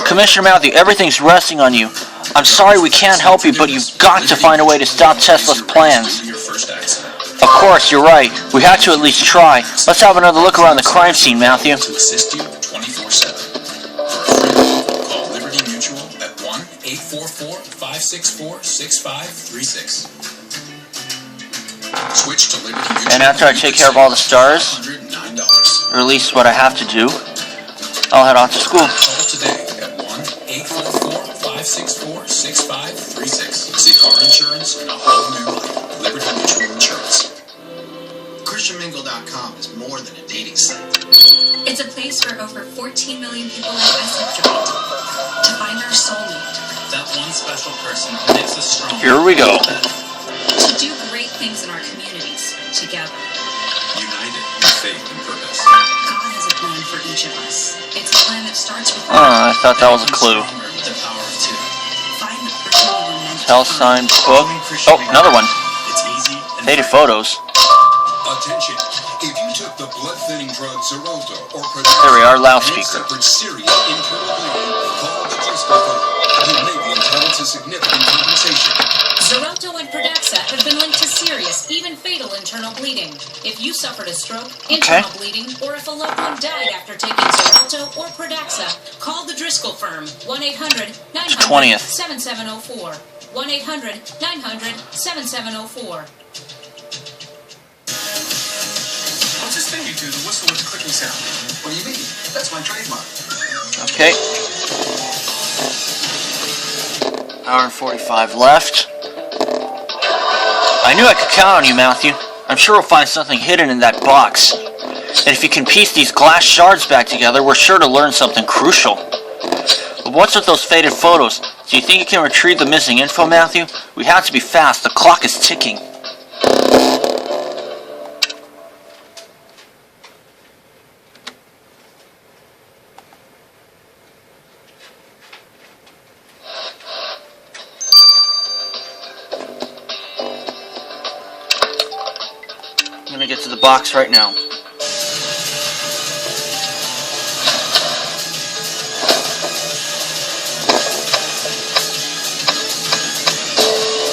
Commissioner Matthew, everything's resting on you. I'm sorry we can't help you, but you've got to find a way to stop Tesla's plans. Of course, you're right. We have to at least try. Let's have another look around the crime scene, Matthew.
To assist you 24/7. Call Liberty Mutual at 1-844-564-6536. Switch to Liberty Mutual.
And after I take care of all the stars,
$109.
or at least what I have to do, I'll head off to school.
Call today at 1-844-564-6536. See car insurance in a whole new light. Liberty Mutual Insurance.
ChristianMingle.com is more than a dating site.
It's a place where over 14 million people like us have joined to find our soulmate.
That one special person who makes us strong.
Here we go.
To do great things in our communities together.
United in faith and purpose.
God has a plan for each of us. It's a plan that starts with
I thought that was a clue.
The power of two.
find the person you were meant to
Hell
find.
sign book. Oh, another one.
It's easy and
Faded photos.
Attention! If you took the blood-thinning drug Xarelto or
There we are,
and
loudspeaker.
suffered serious internal bleeding, call the Juice Before. You may be entitled a significant compensation.
Xarelto and Pradaxa have been linked to serious, even fatal internal bleeding. If you suffered a stroke, internal bleeding, or if a loved one died after taking Xarelto or Pradaxa, call the Driscoll firm, 1-800-900-7704. 1-800-900-7704.
What's this thing you do, the whistle with the clicking sound?
What do you mean? That's my trademark.
Okay. Hour and 45 left. I knew I could count on you, Matthew. I'm sure we'll find something hidden in that box. And if you can piece these glass shards back together, we're sure to learn something crucial. But what's with those faded photos? Do you think you can retrieve the missing info, Matthew? We have to be fast. The clock is ticking. I'm gonna get to the box right now.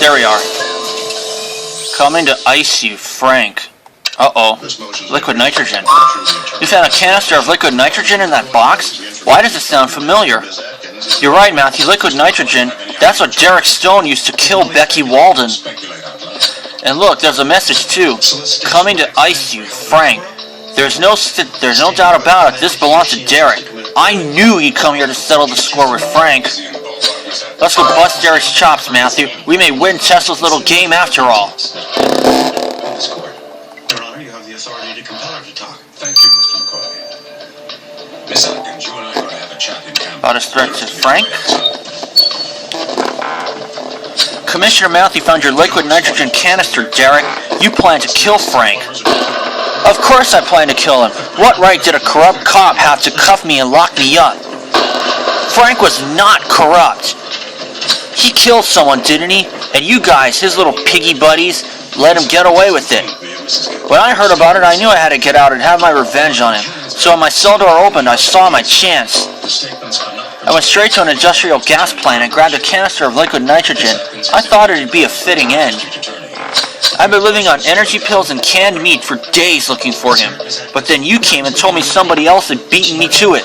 There we are. Coming to ice you, Frank. Uh-oh. Liquid nitrogen. You found a canister of liquid nitrogen in that box? Why does it sound familiar? You're right, Matthew. Liquid nitrogen. That's what Derek Stone used to kill Becky Walden. And look, there's a message too. Coming to ice you, Frank. There's no doubt about it. This belonged to Derek. I knew he'd come here to settle the score with Frank. Let's go bust Derek's chops, Matthew. We may win Tesla's little game after all.
This court. Your Honor, you have the authority to compel her to talk. Thank you, Mr. McCoy. Miss Atkins, you and I are going to have a chat in camera.
About his threat to Frank? Commissioner Matthew found your liquid nitrogen canister, Derek. You plan to kill Frank. Of course I plan to kill him. What right did a corrupt cop have to cuff me and lock me up? Frank was not corrupt. He killed someone, didn't he? And you guys, his little piggy buddies, let him get away with it. When I heard about it, I knew I had to get out and have my revenge on him. So when my cell door opened, I saw my chance. I went straight to an industrial gas plant and grabbed a canister of liquid nitrogen. I thought it'd be a fitting end. I've been living on energy pills and canned meat for days looking for him. But then you came and told me somebody else had beaten me to it.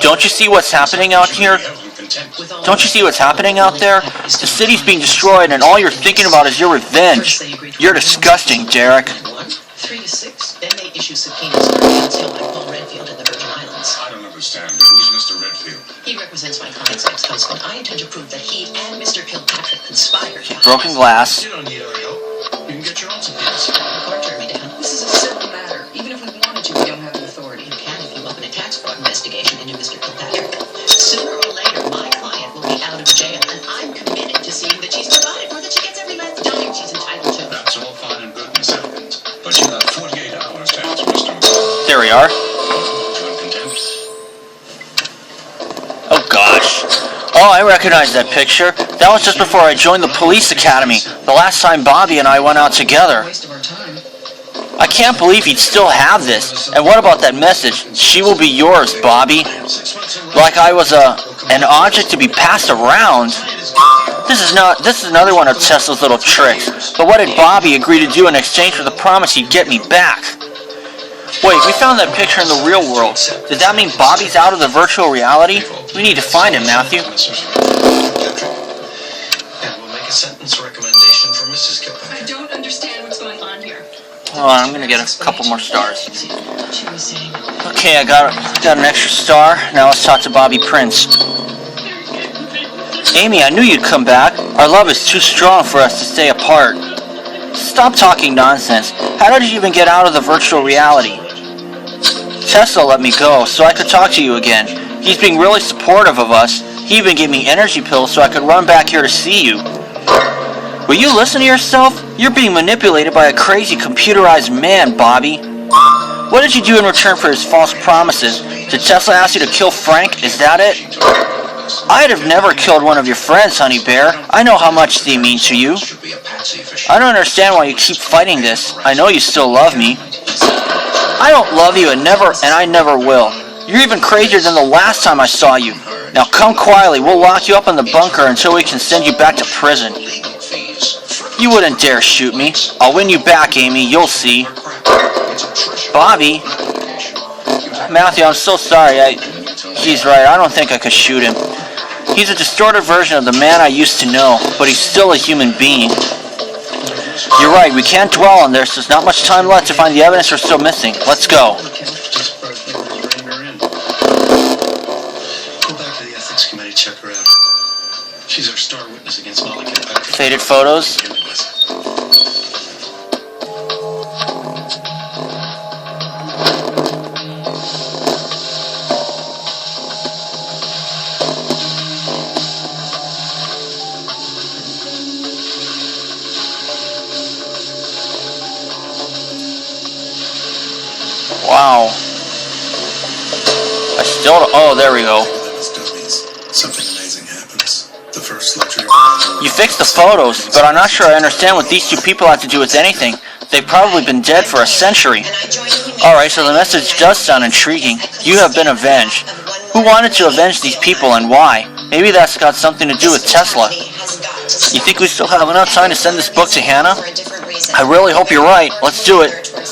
Don't you see what's happening out here? Don't you see what's happening out there? The city's being destroyed and all you're thinking about is your revenge. You're disgusting, Derek.
3 to 6, then they issue subpoenas for concealed by Paul Redfield in the Virgin Islands.
I don't understand. Who's Mr. Redfield?
He represents my client's ex-husband. I intend to prove that he and Mr. Kilpatrick conspired.
Broken glass.
You don't need our help. You can get your own subpoenas.
The court turned me down. This is a civil matter. Even if we wanted to, we don't have the authority. You can if you open a tax fraud investigation into Mr. Kilpatrick. Sooner or later, my client will be out of jail, and I'm committed to seeing that she's provided for, that she gets every last dime she's entitled to.
That's all fine and good, Miss Atkins. But you have 48 hours to answer Mr. McCoy.
There we are.
You're in contempt.
Oh gosh. Oh, I recognize that picture. That was just before I joined the police academy. The last time Bobby and I went out together.
Waste of our time.
I can't believe he'd still have this. And what about that message? She will be yours, Bobby. Like I was an object to be passed around. This is another one of Tesla's little tricks. But what did Bobby agree to do in exchange for the promise he'd get me back? Wait, we found that picture in the real world. Does that mean Bobby's out of the virtual reality? We need to find him, Matthew.
And we'll make a sentence recommendation for Mrs. Kilpatrick.
I don't understand what's going on here.
Hold on, I'm gonna get a couple more stars.
She was saying,
Okay, I got an extra star. Now let's talk to Bobby Prince. Amy, I knew you'd come back. Our love is too strong for us to stay apart. Stop talking nonsense. How did you even get out of the virtual reality? Tesla let me go so I could talk to you again. He's being really supportive of us. He even gave me energy pills so I could run back here to see you. Will you listen to yourself? You're being manipulated by a crazy computerized man, Bobby. What did you do in return for his false promises? Did Tesla ask you to kill Frank? Is that it? I'd have never killed one of your friends, Honey Bear. I know how much they mean to you.
Should be a patsy for
I don't understand why you keep fighting this. I know you still love me. I don't love you and I never will. You're even crazier than the last time I saw you. Now come quietly, we'll lock you up in the bunker until we can send you back to prison.
Legal fees.
You wouldn't dare shoot me. I'll win you back, Amy, you'll see.
It's attrition.
Bobby? Matthew, I'm so sorry. He's right, I don't think I could shoot him. He's a distorted version of the man I used to know, but he's still a human being. You're right, we can't dwell on this. There's not much time left to find the evidence we're still missing. Let's go.
Just about as well as bring her in. Go back to the ethics committee, check her out. She's our star witness against Molly Kilpatrick.
Faded photos.
Beginning with.
Wow. I still don't... Oh, there we go.
Something amazing happens. The first luxury.
You fixed the photos, but I'm not sure I understand what these two people have to do with anything. They've probably been dead for a century. Alright, so the message does sound intriguing. You have been avenged. Who wanted to avenge these people and why? Maybe that's got something to do with Tesla. You think we still have enough time to send this book to Hannah? I really hope you're right. Let's do it.
To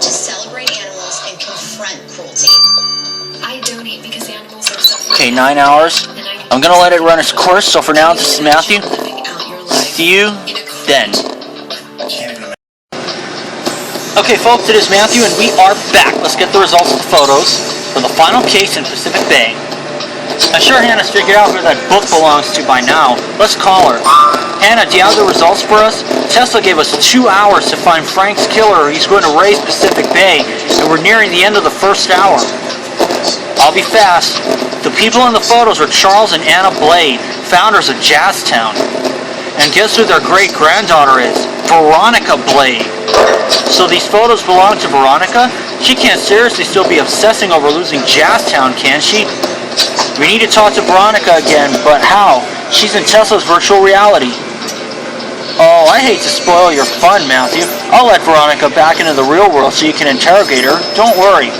celebrate animals and confront cruelty.
I donate because animals are suffering.
Okay, 9 hours.
And I
I'm gonna let it run its course, so for now, this is Matthew.
living out your life
See you
in a
then.
Can't even imagine.
Okay, folks, it is Matthew, and we are back. Let's get the results of the photos for the final case in Pacific Bay. I'm sure Hannah's figured out where that book belongs to by now. Let's call her. Hannah, do you have the results for us? Tesla gave us 2 hours to find Frank's killer. He's going to raise Pacific Bay, and we're nearing the end of the first hour. I'll be fast. The people in the photos are Charles and Anna Blade, founders of Jazztown. And guess who their great-granddaughter is? Veronica Blade. So these photos belong to Veronica? She can't seriously still be obsessing over losing Jazztown, can she? We need to talk to Veronica again, but how? She's in Tesla's virtual reality. Oh, I hate to spoil your fun, Matthew. I'll let Veronica back into the real world so you can interrogate her. Don't worry.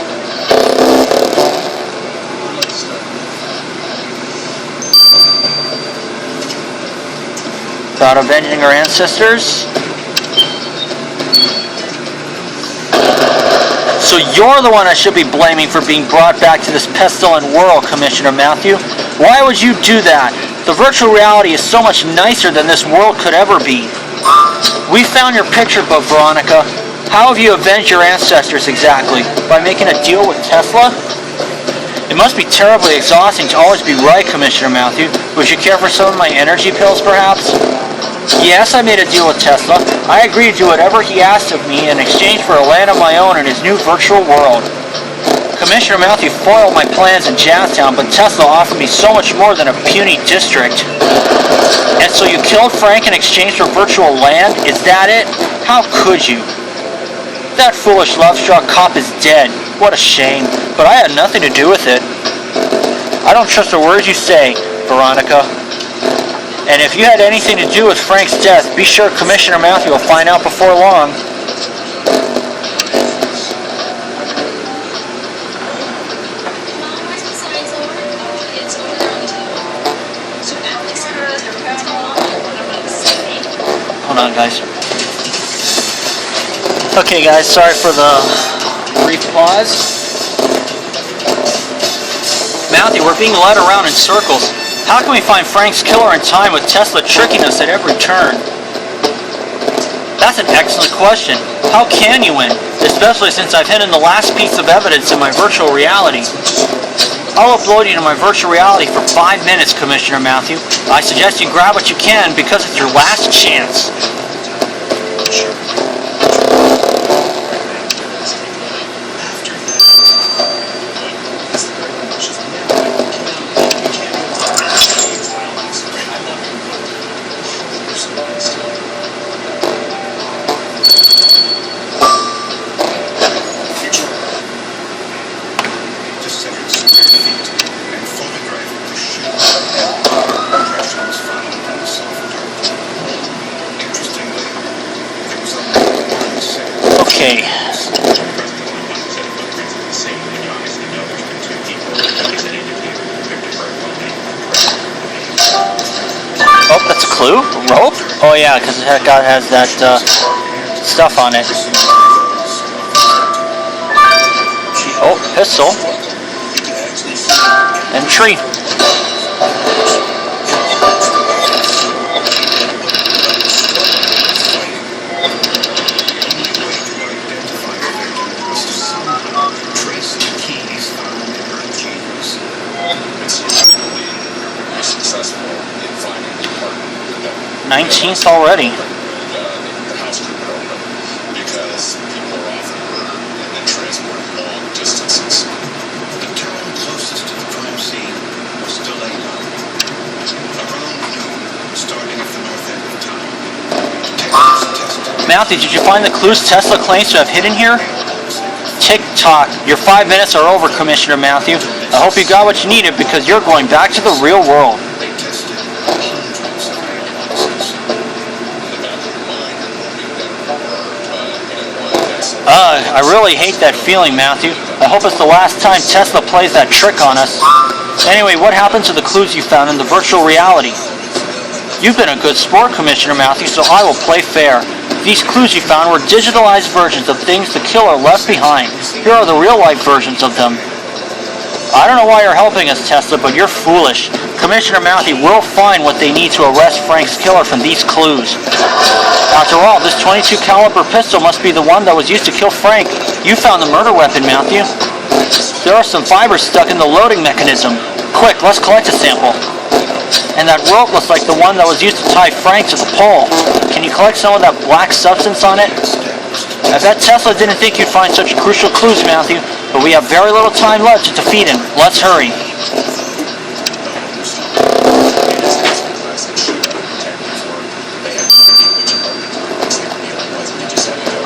About avenging our ancestors? So you're the one I should be blaming for being brought back to this pestilent world, Commissioner Matthew. Why would you do that? The virtual reality is so much nicer than this world could ever be. We found your picture book, Veronica. How have you avenged your ancestors exactly? By making a deal with Tesla? It must be terribly exhausting to always be right, Commissioner Matthew. Would you care for some of my energy pills, perhaps? Yes, I made a deal with Tesla. I agreed to do whatever he asked of me in exchange for a land of my own in his new virtual world. Commissioner Matthew foiled my plans in Jazztown, but Tesla offered me so much more than a puny district. And so you killed Frank in exchange for virtual land? Is that it? How could you? That foolish love-struck cop is dead. What a shame. But I had nothing to do with it. I don't trust a word you say, Veronica. And if you had anything to do with Frank's death, be sure Commissioner Matthew will find out before long.
Where's the science over? It's over there on the table. So Alex has her pet mom or whatever it's saying.
Hold on, guys. Okay, guys, sorry for the brief pause. Matthew, we're being led around in circles. How can we find Frank's killer in time with Tesla tricking us at every turn? That's an excellent question. How can you win? Especially since I've hidden the last piece of evidence in my virtual reality. I'll upload you to my virtual reality for 5 minutes, Commissioner Matthew. I suggest you grab what you can because it's your last chance.
Just 7 square feet and photograph the shoe. Impressions found in the soft dirt. Interesting.
clue? Rope? Oh yeah, because it has that stuff on it. Oh, pistol. And tree.
Trace the keys found in her jeans.
Successful in finding the apartment.
19th already.
The house crew would open because people are often murdered and then transported long distances.
The town closest to the crime scene was Delaney. Around noon, starting at the north end of town. Detectives tested.
Matthew, did you find the clues Tesla claims to have hidden here? Tick-tock. Your 5 minutes are over, Commissioner Matthew. I hope you got what you needed because you're going back to the real world.
They tested hundreds of hypotheses.
I really hate that feeling, Matthew. I hope it's the last time Tesla plays that trick on us. Anyway, what happened to the clues you found in the virtual reality? You've been a good sport, Commissioner Matthew, so I will play fair. These clues you found were digitalized versions of things the killer left behind. Here are the real-life versions of them. I don't know why you're helping us, Tesla, but you're foolish. Commissioner Matthew will find what they need to arrest Frank's killer from these clues. After all, this .22 caliber pistol must be the one that was used to kill Frank. You found the murder weapon, Matthew. There are some fibers stuck in the loading mechanism. Quick, let's collect a sample. And that rope looks like the one that was used to tie Frank to the pole. Can you collect some of that black substance on it? I bet Tesla didn't think you'd find such crucial clues, Matthew, but we have very little time left to defeat him. Let's hurry.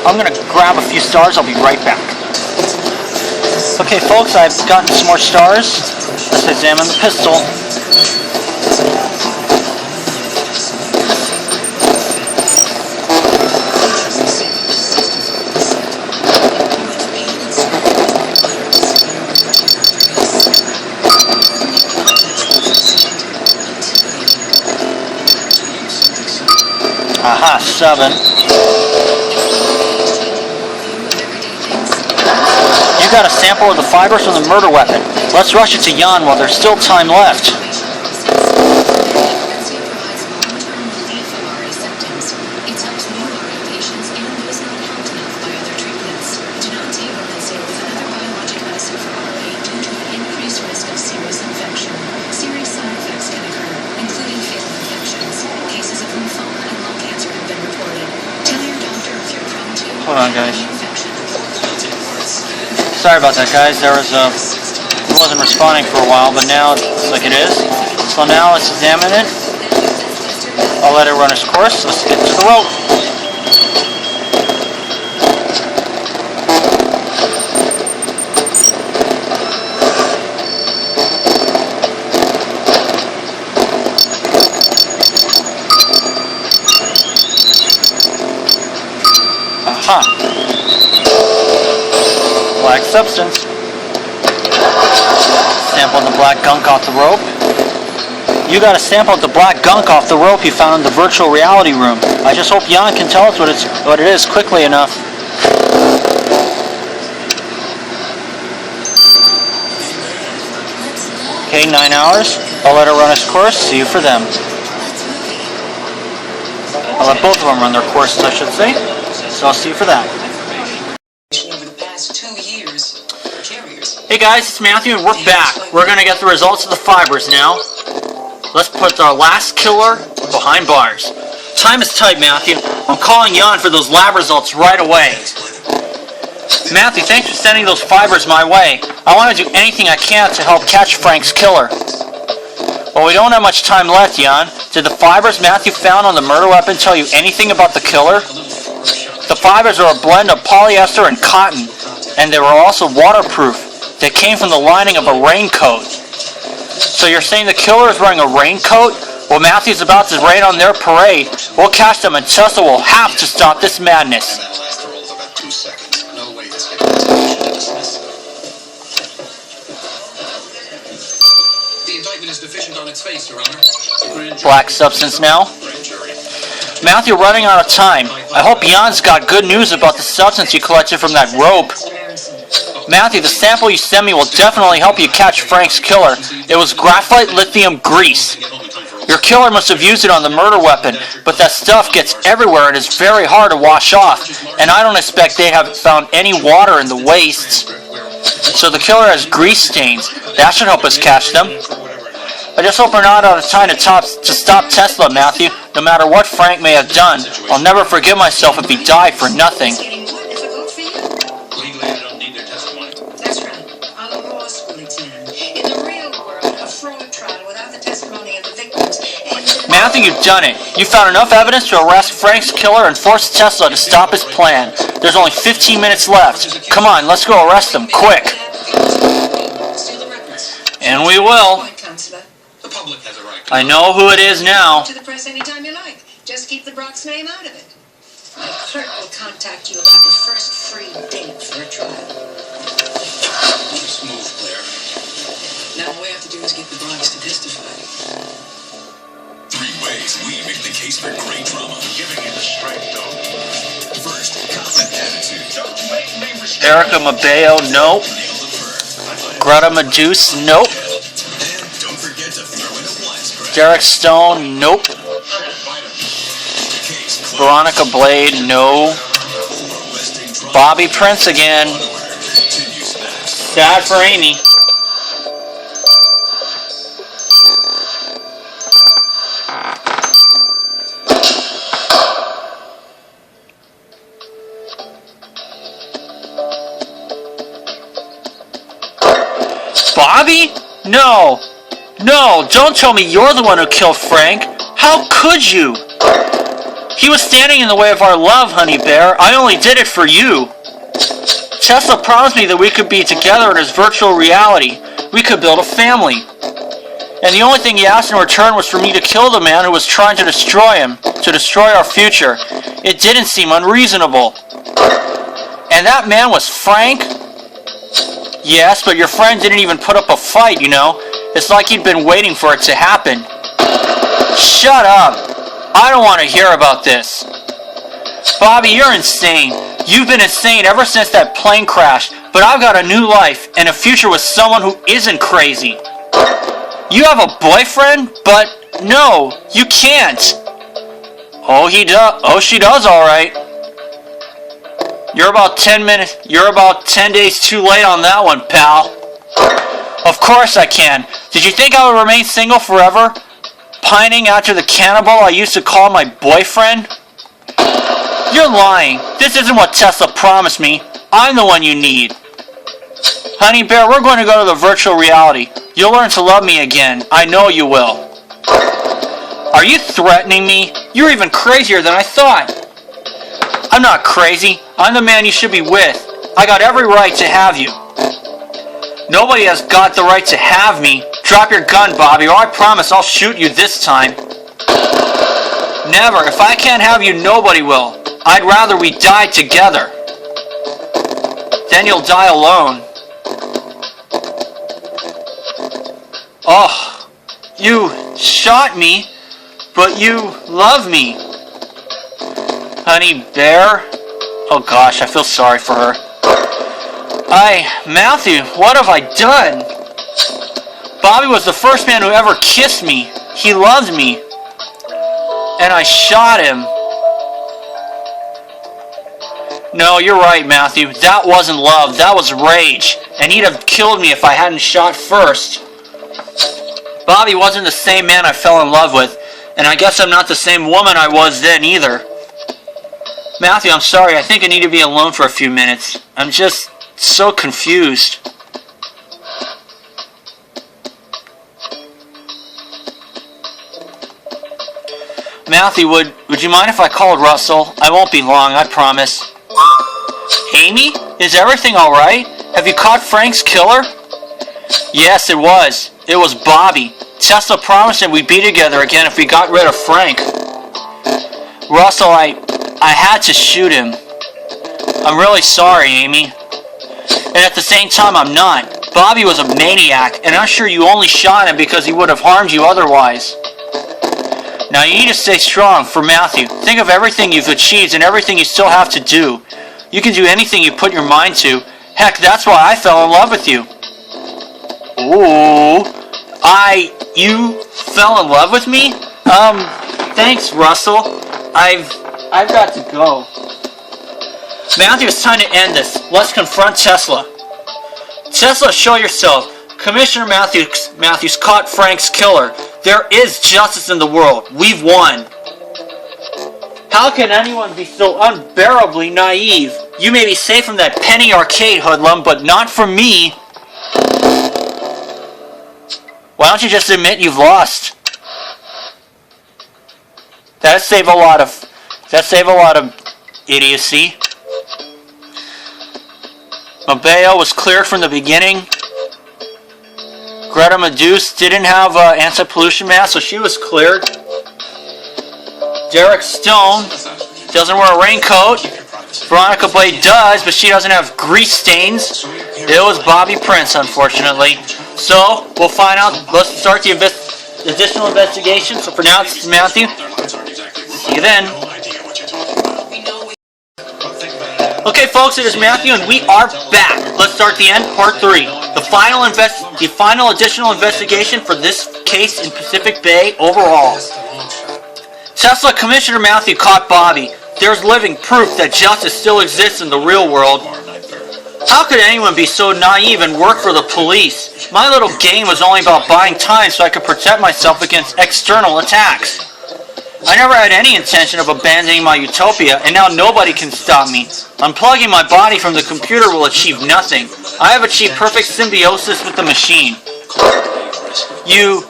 I'm going to grab a few stars. I'll be right back. Okay, folks, I've gotten some more stars. Let's examine the pistol. Aha, 7. You got a sample of the fibers from the murder weapon. Let's rush it to Jan while there's still time left. Hold on, guys. Sorry about that, guys. It wasn't responding for a while, but now it's like it is. So now let's examine it. I'll let it run its course. Let's get to the rope. Aha. Black substance. Sample the black gunk off the rope. You got a sample of the black gunk off the rope you found in the virtual reality room. I just hope Jan can tell us what it is quickly enough. Okay, 9 hours. I'll let it run its course. See you for them. I'll let both of them run their courses, I should say. So I'll see you for that.
Over the past 2 years, carriers.
Hey guys, it's Matthew and we're back. We're going to get the results of the fibers now. Let's put our last killer behind bars. Time is tight, Matthew. I'm calling Jan for those lab results right away. Matthew, thanks for sending those fibers my way. I want to do anything I can to help catch Frank's killer. Well, we don't have much time left, Jan. Did the fibers Matthew found on the murder weapon tell you anything about the killer? The fibers are a blend of polyester and cotton, and they were also waterproof. They came from the lining of a raincoat. So you're saying the killer is wearing a raincoat? Well, Matthew's about to rain on their parade. We'll catch them, and Tesla will have to stop this madness.
That'll last a roll of about 2 seconds. No way to skip this. Dismiss.
The indictment is deficient on its face, Your Honor. The grand jury-
Black substance now.
Grand jury.
Matthew, running out of time. I hope Jan's got good news about the substance you collected from that rope. Matthew, the sample you sent me will definitely help you catch Frank's killer. It was graphite lithium grease. Your killer must have used it on the murder weapon, but that stuff gets everywhere and is very hard to wash off, and I don't expect they have found any water in the wastes. So the killer has grease stains. That should help us catch them. I just hope we're not out of time to stop Tesla, Matthew. No matter what Frank may have done, I'll never forgive myself if he died for nothing.
It's getting more difficult for you.
Legally, I don't need their testimony.
That's right. On a law school exam. In the real world, a fraud trial without the testimony of the victims.
Matthew, you've done it. You found enough evidence to arrest Frank's killer and force Tesla to stop his plan. There's only 15 minutes left. Come on, let's go arrest him, quick.
Steal the records.
And we will.
Point, Counselor.
The public has a right to
I know who it is now.
To the press anytime you like. Just keep the Brock's name out of it. My clerk will contact you about the first free date for a trial.
Just move, Claire.
Now all we have to do is get the Brocks to testify.
3 ways we make the case for great drama.
Giving you the strength, though.
First, confident attitude.
Don't make me respect.
Erica Mabeo, nope.
Nail the perk.
Greta Meduce, nope.
And don't forget to throw in a wine spread.
Derek Stone, nope.
The case closed.
Veronica Blade, no.
For Westing drama.
Bobby Prince again.
Continues next.
Sad for Amy. Bobby? No. No, don't tell me you're the one who killed Frank. How could you? He was standing in the way of our love, honey bear. I only did it for you. Tesla promised me that we could be together in his virtual reality. We could build a family. And the only thing he asked in return was for me to kill the man who was trying to destroy him, to destroy our future. It didn't seem unreasonable. And that man was Frank? Yes, but your friend didn't even put up a fight, you know. It's like he'd been waiting for it to happen. Shut up. I don't want to hear about this. Bobby, you're insane. You've been insane ever since that plane crash, but I've got a new life and a future with someone who isn't crazy. You have a boyfriend? But no, you can't. Oh, he does. Oh, she does, all right. You're about 10 days too late on that one, pal. Of course I can. Did you think I would remain single forever? Pining after the cannibal I used to call my boyfriend? You're lying. This isn't what Tesla promised me. I'm the one you need. Honey bear, we're going to go to the virtual reality. You'll learn to love me again. I know you will. Are you threatening me? You're even crazier than I thought. I'm not crazy. I'm the man you should be with. I got every right to have you. Nobody has got the right to have me. Drop your gun, Bobby, or I promise I'll shoot you this time. Never. If I can't have you, nobody will. I'd rather we die together. Then you'll die alone. Oh, you shot me, but you love me. Honey bear? Oh gosh, I feel sorry for her. Matthew, what have I done? Bobby was the first man who ever kissed me. He loved me. And I shot him. No, you're right, Matthew. That wasn't love. That was rage. And he'd have killed me if I hadn't shot first. Bobby wasn't the same man I fell in love with. And I guess I'm not the same woman I was then either. Matthew, I'm sorry. I think I need to be alone for a few minutes. I'm just so confused. Matthew, would you mind if I called Russell? I won't be long, I promise. Amy? Is everything alright? Have you caught Frank's killer? Yes, it was. It was Bobby. Tesla promised him we'd be together again if we got rid of Frank. Russell, I had to shoot him. I'm really sorry, Amy. And at the same time, I'm not. Bobby was a maniac, and I'm sure you only shot him because he would have harmed you otherwise. Now you need to stay strong for Matthew. Think of everything you've achieved and everything you still have to do. You can do anything you put your mind to. Heck, that's why I fell in love with you. Ooh. You fell in love with me? Thanks, Russell. I've got to go. Matthew, it's time to end this. Let's confront Tesla. Tesla, show yourself. Commissioner Matthews caught Frank's killer. There is justice in the world. We've won. How can anyone be so unbearably naive? You may be safe from that penny arcade hoodlum, but not from me. Why don't you just admit you've lost? That'd save a lot of idiocy. Mabeo was cleared from the beginning. Greta Medusa didn't have anti-pollution mask, so she was cleared. Derek Stone doesn't wear a raincoat. Veronica Blade does, but she doesn't have grease stains. It was Bobby Prince, unfortunately. So, we'll find out. Let's start the additional investigation. So for now, it's Matthew. See you then. Okay, folks, it is Matthew, and we are back. Let's start the end, part 3. The final additional investigation for this case in Pacific Bay overall. Tesla Commissioner Matthew caught Bobby. There's living proof that justice still exists in the real world. How could anyone be so naive and work for the police? My little game was only about buying time so I could protect myself against external attacks. I never had any intention of abandoning my utopia, and now nobody can stop me. Unplugging my body from the computer will achieve nothing. I have achieved perfect symbiosis with the machine. You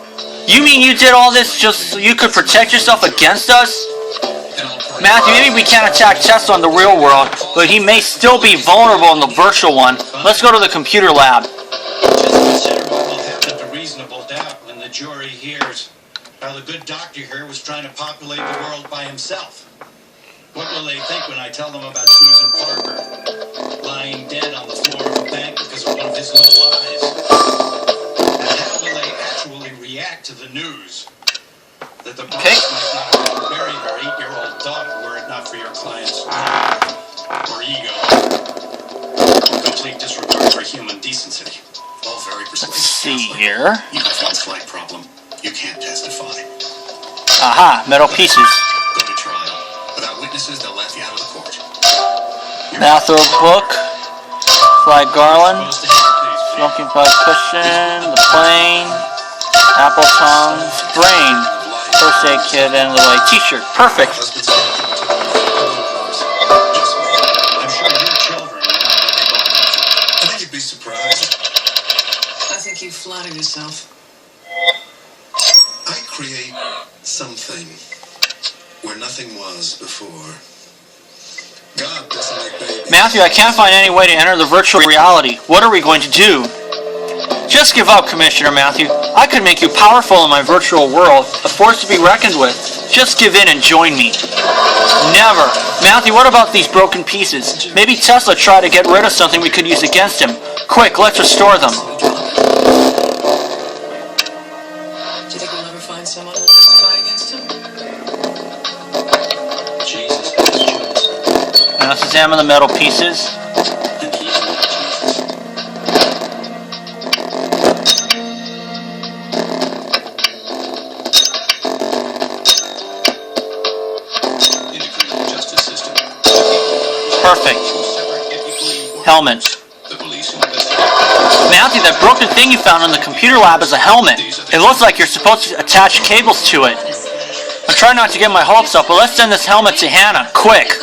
mean you did all this just so you could protect yourself against us? Matthew, maybe we can't attack Tesla in the real world, but he may still be vulnerable in the virtual one. Let's go to the computer lab.
Just consider what will happen to reasonable doubt when the jury hears how the good doctor here was trying to populate the world by himself. What will they think when I tell them about Susan Parker lying dead on the floor of a bank because of one of his little lies? And how will they actually react to the news that the boss might not have buried her 8-year-old daughter were it not for your client's or ego? Complete disregard for human decency. All very persuasive.
Let's see here.
You have one slight problem. You can't testify.
Aha, metal pieces.
Go to trial. Without witnesses, they'll let you out of the court.
Bathrobe book. Flag garland.
Supposed to have these
Smoking pipe cushion. The plane. Apple tongues. Brain. First aid kit and the white t-shirt. Perfect.
husbands can't come to the just me. I'm sure your children will know what they bought you. I think you'd be surprised.
I think you flatter yourself.
I create something where nothing was before. God doesn't make babies.
Matthew, I can't find any way to enter the virtual reality. What are we going to do? Just give up, Commissioner Matthew. I could make you powerful in my virtual world, a force to be reckoned with. Just give in and join me. Never. Matthew, what about these broken pieces? Maybe Tesla tried to get rid of something we could use against him. Quick, let's restore them.
Do you think we'll ever find someone who'll testify against him?
Jesus has chosen.
Now let's examine the metal pieces.
And he's not Jesus. In the criminal justice system,
Perfect.
separate ethically important.
Helmet.
The police investigate.
Matthew, that broken thing you found in the computer lab is a helmet. It looks like you're supposed to attach cables to it. I'm trying not to get my hopes up, but let's send this helmet to Hannah, quick.
I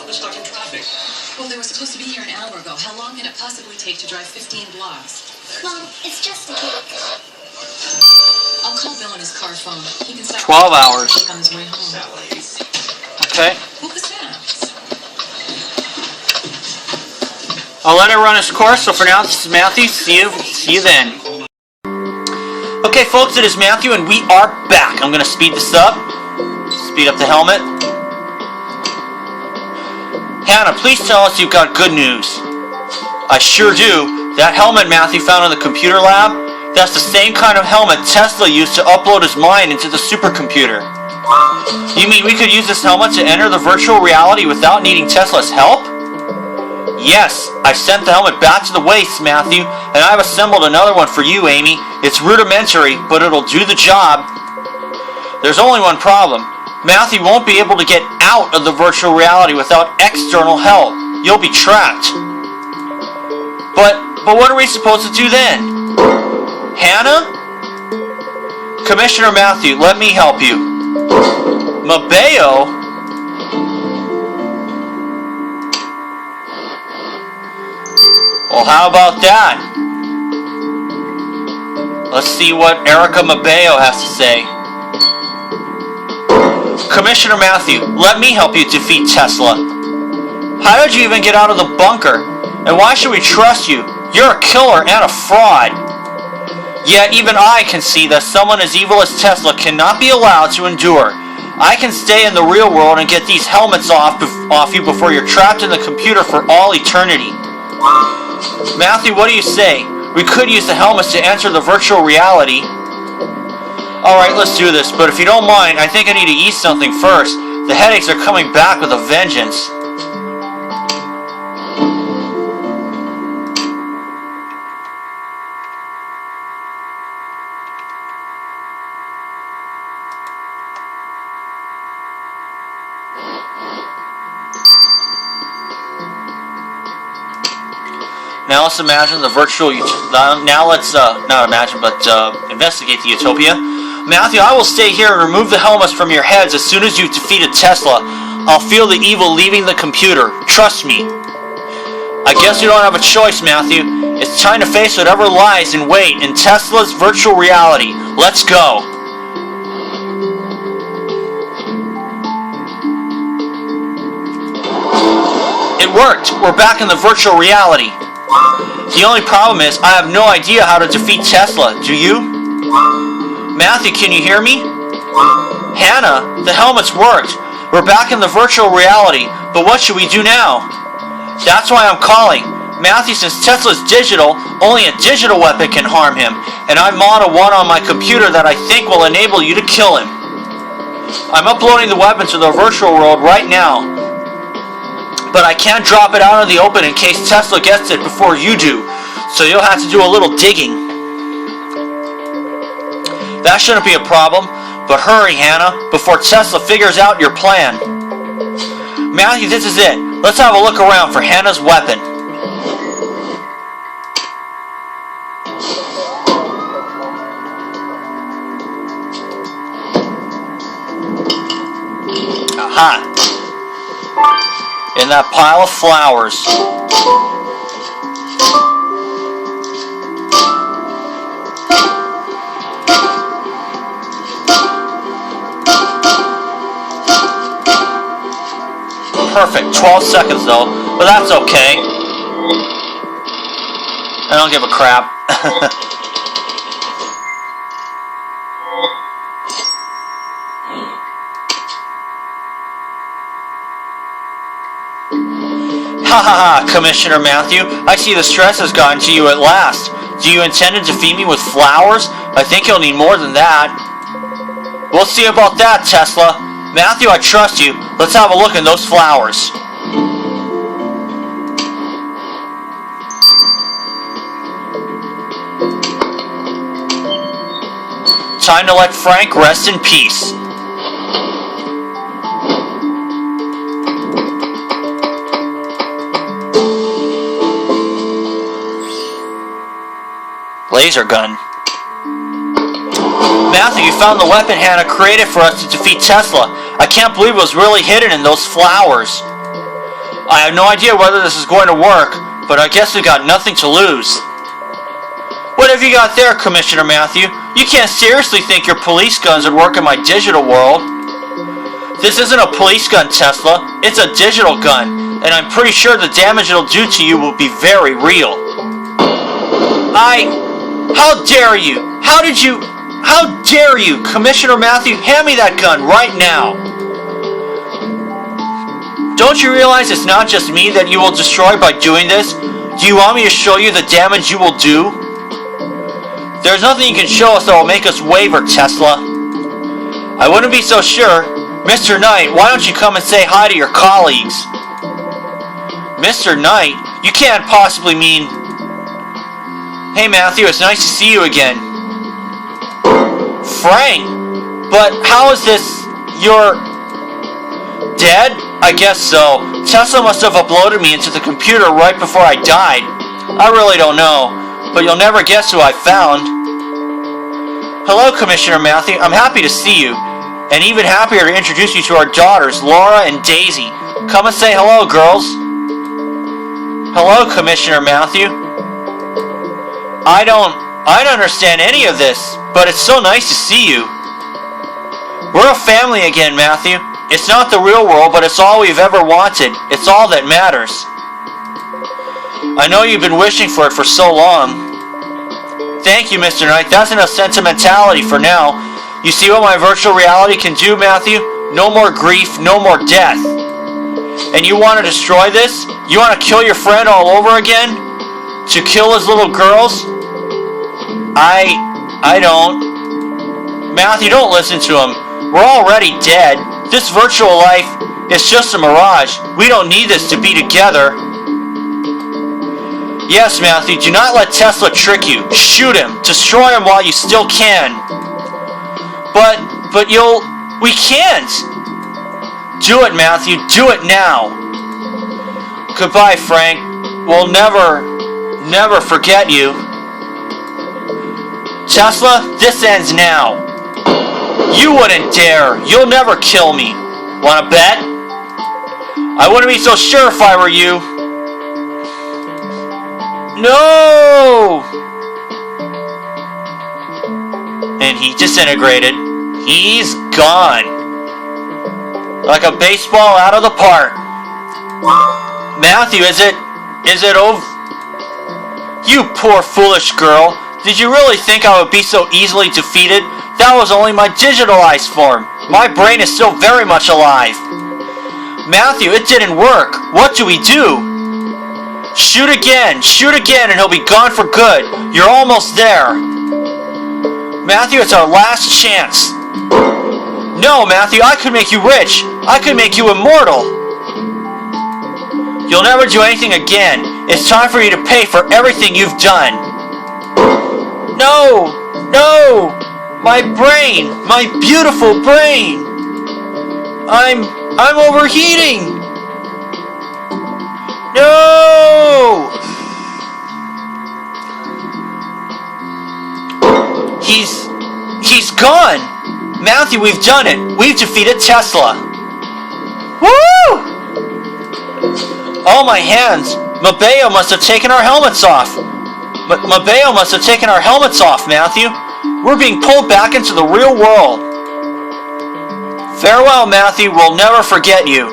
was stuck in traffic.
Well, they were supposed to be here an hour ago. How long can it possibly take to drive 15 blocks?
Mom, it's just a cake.
I'll call Bill on his car phone. He can stop
12 hours.
on his way home.
Okay.
What was that?
I'll let it run its course, so for now, this is Matthew. See you then. Okay, folks, it is Matthew, and we are back. I'm going to speed this up. Speed up the helmet. Hannah, please tell us you've got good news. I sure do. That helmet Matthew found in the computer lab, that's the same kind of helmet Tesla used to upload his mind into the supercomputer. You mean we could use this helmet to enter the virtual reality without needing Tesla's help? Yes, I sent the helmet back to the waste, Matthew, and I've assembled another one for you, Amy. It's rudimentary, but it'll do the job. There's only one problem. Matthew won't be able to get out of the virtual reality without external help. You'll be trapped. But what are we supposed to do then? Hannah? Commissioner Matthew, let me help you. Mabeo? Well, how about that? Let's see what Erica Mabeo has to say. Commissioner Matthew, let me help you defeat Tesla. How did you even get out of the bunker? And why should we trust you? You're a killer and a fraud. Yet even I can see that someone as evil as Tesla cannot be allowed to endure. I can stay in the real world and get these helmets off you before you're trapped in the computer for all eternity. Matthew, what do you say? We could use the helmets to enter the virtual reality. Alright, let's do this, but if you don't mind, I think I need to eat something first. The headaches are coming back with a vengeance. Now let's imagine the virtual. Now let's not imagine, but investigate the utopia. Matthew, I will stay here and remove the helmets from your heads as soon as you've defeated Tesla. I'll feel the evil leaving the computer. Trust me. I guess you don't have a choice, Matthew. It's time to face whatever lies in wait in Tesla's virtual reality. Let's go. It worked. We're back in the virtual reality. The only problem is, I have no idea how to defeat Tesla. Do you? Matthew, can you hear me? Hannah, the helmets worked. We're back in the virtual reality, but what should we do now? That's why I'm calling. Matthew, since Tesla's digital, only a digital weapon can harm him, and I modeled one on my computer that I think will enable you to kill him. I'm uploading the weapon to the virtual world right now. But I can't drop it out in the open in case Tesla gets it before you do, so you'll have to do a little digging. That shouldn't be a problem, but hurry, Hannah, before Tesla figures out your plan. Matthew, this is it. Let's have a look around for Hannah's weapon. Aha! In that pile of flowers. Perfect. 12 seconds though, but that's okay. I don't give a crap. Ha ha ha, Commissioner Matthew, I see the stress has gotten to you at last. Do you intend to defeat me with flowers? I think you'll need more than that. We'll see about that, Tesla. Matthew, I trust you. Let's have a look in those flowers. Time to let Frank rest in peace. Laser gun. Matthew, you found the weapon Hannah created for us to defeat Tesla. I can't believe it was really hidden in those flowers. I have no idea whether this is going to work, but I guess we've got nothing to lose. What have you got there, Commissioner Matthew? You can't seriously think your police guns would work in my digital world. This isn't a police gun, Tesla. It's a digital gun, and I'm pretty sure the damage it'll do to you will be very real. How dare you? How dare you? Commissioner Matthew, hand me that gun right now. Don't you realize it's not just me that you will destroy by doing this? Do you want me to show you the damage you will do? There's nothing you can show us that will make us waver, Tesla. I wouldn't be so sure. Mr. Knight, why don't you come and say hi to your colleagues? Mr. Knight? You can't possibly mean... Hey Matthew, it's nice to see you again. Frank? But how is this... You're... dead? I guess so. Tesla must have uploaded me into the computer right before I died. I really don't know, but you'll never guess who I found. Hello, Commissioner Matthew. I'm happy to see you, and even happier to introduce you to our daughters, Laura and Daisy. Come and say hello, girls. Hello, Commissioner Matthew. I don't understand any of this, but it's so nice to see you. We're a family again, Matthew. It's not the real world, but it's all we've ever wanted. It's all that matters. I know you've been wishing for it for so long. Thank you, Mr. Knight. That's enough sentimentality for now. You see what my virtual reality can do, Matthew? No more grief, no more death. And you want to destroy this? You want to kill your friend all over again? To kill his little girls? I don't. Matthew, don't listen to him. We're already dead. This virtual life is just a mirage. We don't need this to be together. Yes, Matthew, do not let Tesla trick you. Shoot him. Destroy him while you still can. But we can't. Do it, Matthew. Do it now. Goodbye, Frank. We'll never forget you. Tesla, this ends now. You wouldn't dare. You'll never kill me. Wanna bet? I wouldn't be so sure if I were you. No! And he disintegrated. He's gone. Like a baseball out of the park. Matthew, is it over? You poor foolish girl. Did you really think I would be so easily defeated? That was only my digitalized form. My brain is still very much alive. Matthew, it didn't work. What do we do? Shoot again, and he'll be gone for good. You're almost there. Matthew, it's our last chance. No, Matthew, I could make you rich. I could make you immortal. You'll never do anything again. It's time for you to pay for everything you've done. No! My brain! My beautiful brain! I'm overheating! No! He's gone! Matthew, we've done it! We've defeated Tesla! Woo! Oh, my hands! Mabeo must have taken our helmets off! Mabeo must have taken our helmets off, Matthew! We're being pulled back into the real world! Farewell, Matthew, we'll never forget you!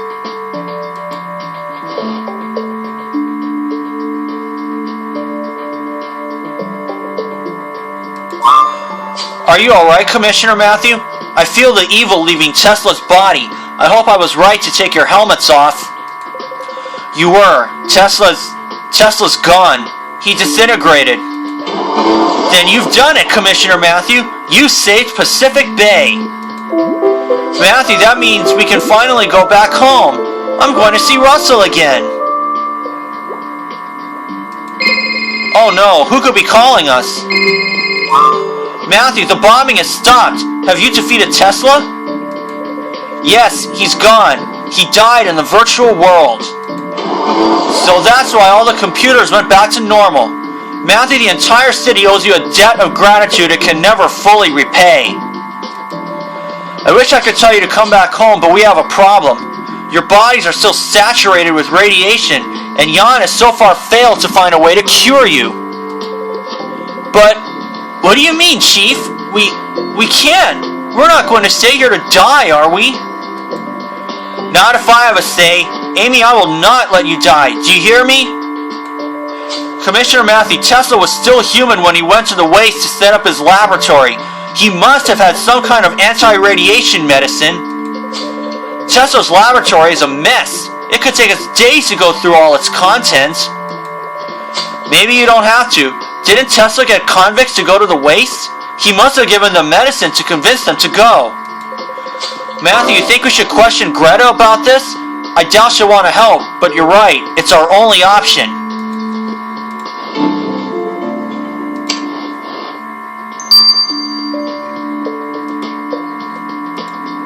Are you alright, Commissioner Matthew? I feel the evil leaving Tesla's body. I hope I was right to take your helmets off. You were. Tesla's gone. He disintegrated. Then you've done it, Commissioner Matthew. You saved Pacific Bay. Matthew, that means we can finally go back home. I'm going to see Russell again. Oh no, who could be calling us? Matthew, the bombing has stopped. Have you defeated Tesla? Yes, he's gone. He died in the virtual world. So that's why all the computers went back to normal. Matthew, the entire city owes you a debt of gratitude it can never fully repay. I wish I could tell you to come back home, but we have a problem. Your bodies are still saturated with radiation, and Jan has so far failed to find a way to cure you. But, what do you mean, Chief? We can't. We're not going to stay here to die, are we? Not if I have a say. Amy, I will not let you die. Do you hear me? Commissioner Matthew, Tesla was still human when he went to the waste to set up his laboratory. He must have had some kind of anti-radiation medicine. Tesla's laboratory is a mess. It could take us days to go through all its contents. Maybe you don't have to. Didn't Tesla get convicts to go to the waste? He must have given them medicine to convince them to go. Matthew, you think we should question Greta about this? I doubt she'll want to help, but you're right. It's our only option.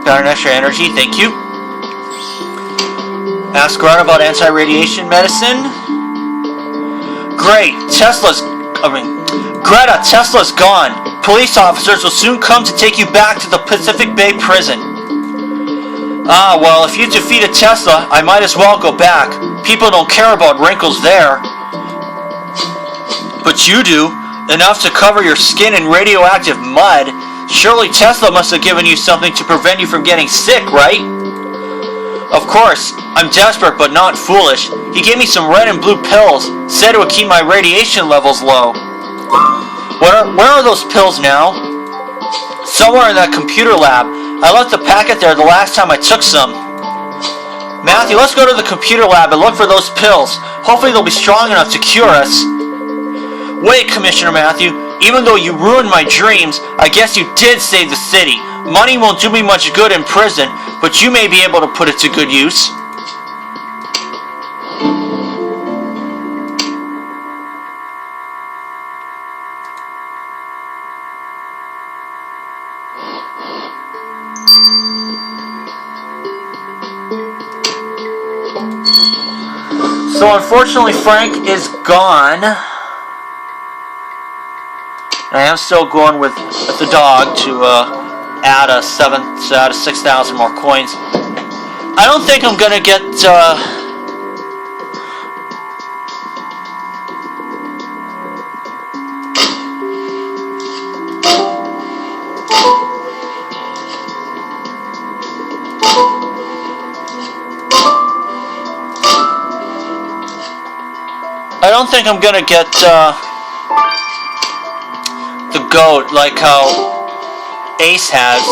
Got an extra energy, thank you. Ask Greta about anti-radiation medicine. Great, Greta, Tesla's gone. Police officers will soon come to take you back to the Pacific Bay prison. Ah, well, if you defeated Tesla, I might as well go back. People don't care about wrinkles there. But you do. Enough to cover your skin in radioactive mud. Surely Tesla must have given you something to prevent you from getting sick, right? Of course, I'm desperate but not foolish. He gave me some red and blue pills, said it would keep my radiation levels low. Where are those pills now? Somewhere in that computer lab. I left the packet there the last time I took some. Matthew, let's go to the computer lab and look for those pills. Hopefully they'll be strong enough to cure us. Wait, Commissioner Matthew. Even though you ruined my dreams, I guess you did save the city. Money won't do me much good in prison, but you may be able to put it to good use. So unfortunately Frank is gone. I am still going with the dog to add 6,000 more coins. I don't think I'm gonna get the goat like how Ace has.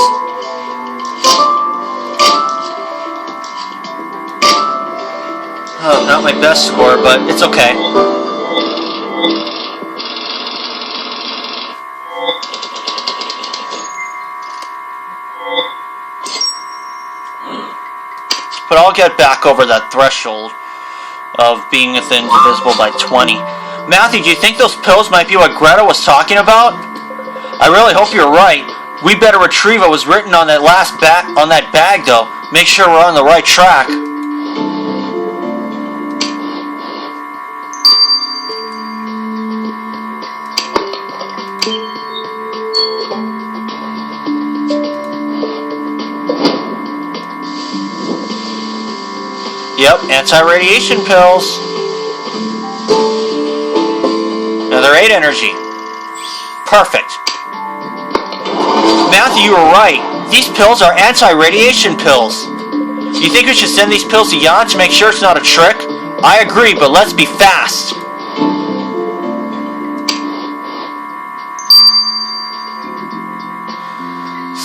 Oh, not my best score, but it's okay. But I'll get back over that threshold of being divisible by 20. Matthew, do you think those pills might be what Greta was talking about? I really hope you're right. We better retrieve what was written on that bag though. Make sure we're on the right track. Yep, anti-radiation pills. Another 8 energy. Perfect. Matthew, you were right. These pills are anti-radiation pills. You think we should send these pills to Jan to make sure it's not a trick? I agree, but let's be fast.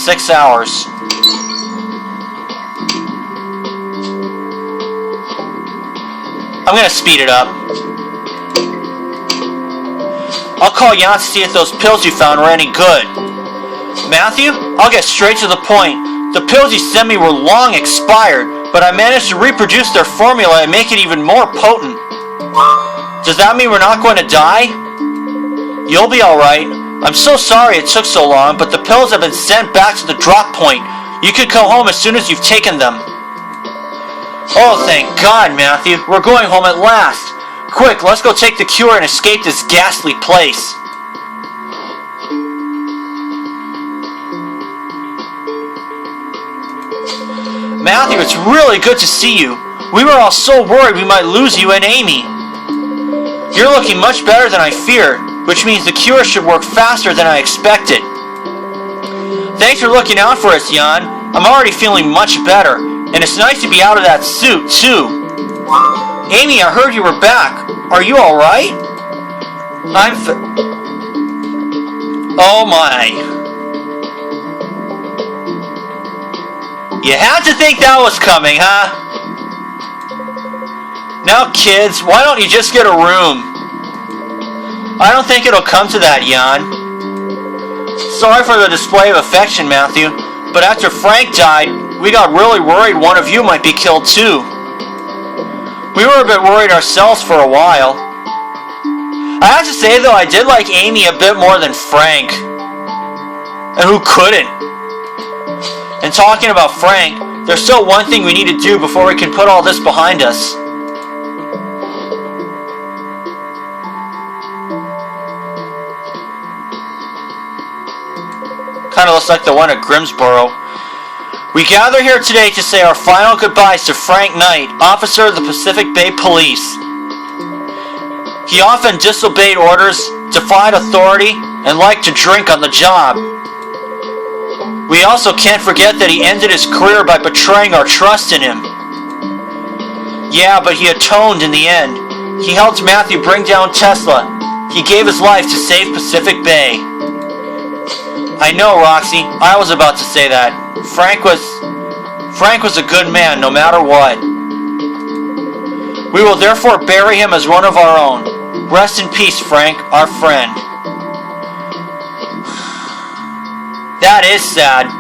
Six hours. I'm gonna speed it up. I'll call Jan to see if those pills you found were any good. Matthew, I'll get straight to the point. The pills you sent me were long expired, but I managed to reproduce their formula and make it even more potent. Does that mean we're not going to die? You'll be alright. I'm so sorry it took so long, but the pills have been sent back to the drop point. You can come home as soon as you've taken them. Oh, thank God, Matthew. We're going home at last. Quick, let's go take the cure and escape this ghastly place. Matthew, it's really good to see you. We were all so worried we might lose you and Amy. You're looking much better than I feared, which means the cure should work faster than I expected. Thanks for looking out for us, Jan. I'm already feeling much better, and it's nice to be out of that suit, too. Amy, I heard you were back. Are you alright? Oh my. You had to think that was coming, huh? Now, kids, why don't you just get a room? I don't think it'll come to that, Jan. Sorry for the display of affection, Matthew, but after Frank died, we got really worried one of you might be killed too. We were a bit worried ourselves for a while. I have to say though, I did like Amy a bit more than Frank. And who couldn't? And talking about Frank, there's still one thing we need to do before we can put all this behind us. Kind of looks like the one at Grimsboro. We gather here today to say our final goodbyes to Frank Knight, officer of the Pacific Bay Police. He often disobeyed orders, defied authority, and liked to drink on the job. We also can't forget that he ended his career by betraying our trust in him. Yeah, but he atoned in the end. He helped Matthew bring down Tesla. He gave his life to save Pacific Bay. I know, Roxy. I was about to say that. Frank was a good man, no matter what. We will therefore bury him as one of our own. Rest in peace, Frank, our friend. That is sad.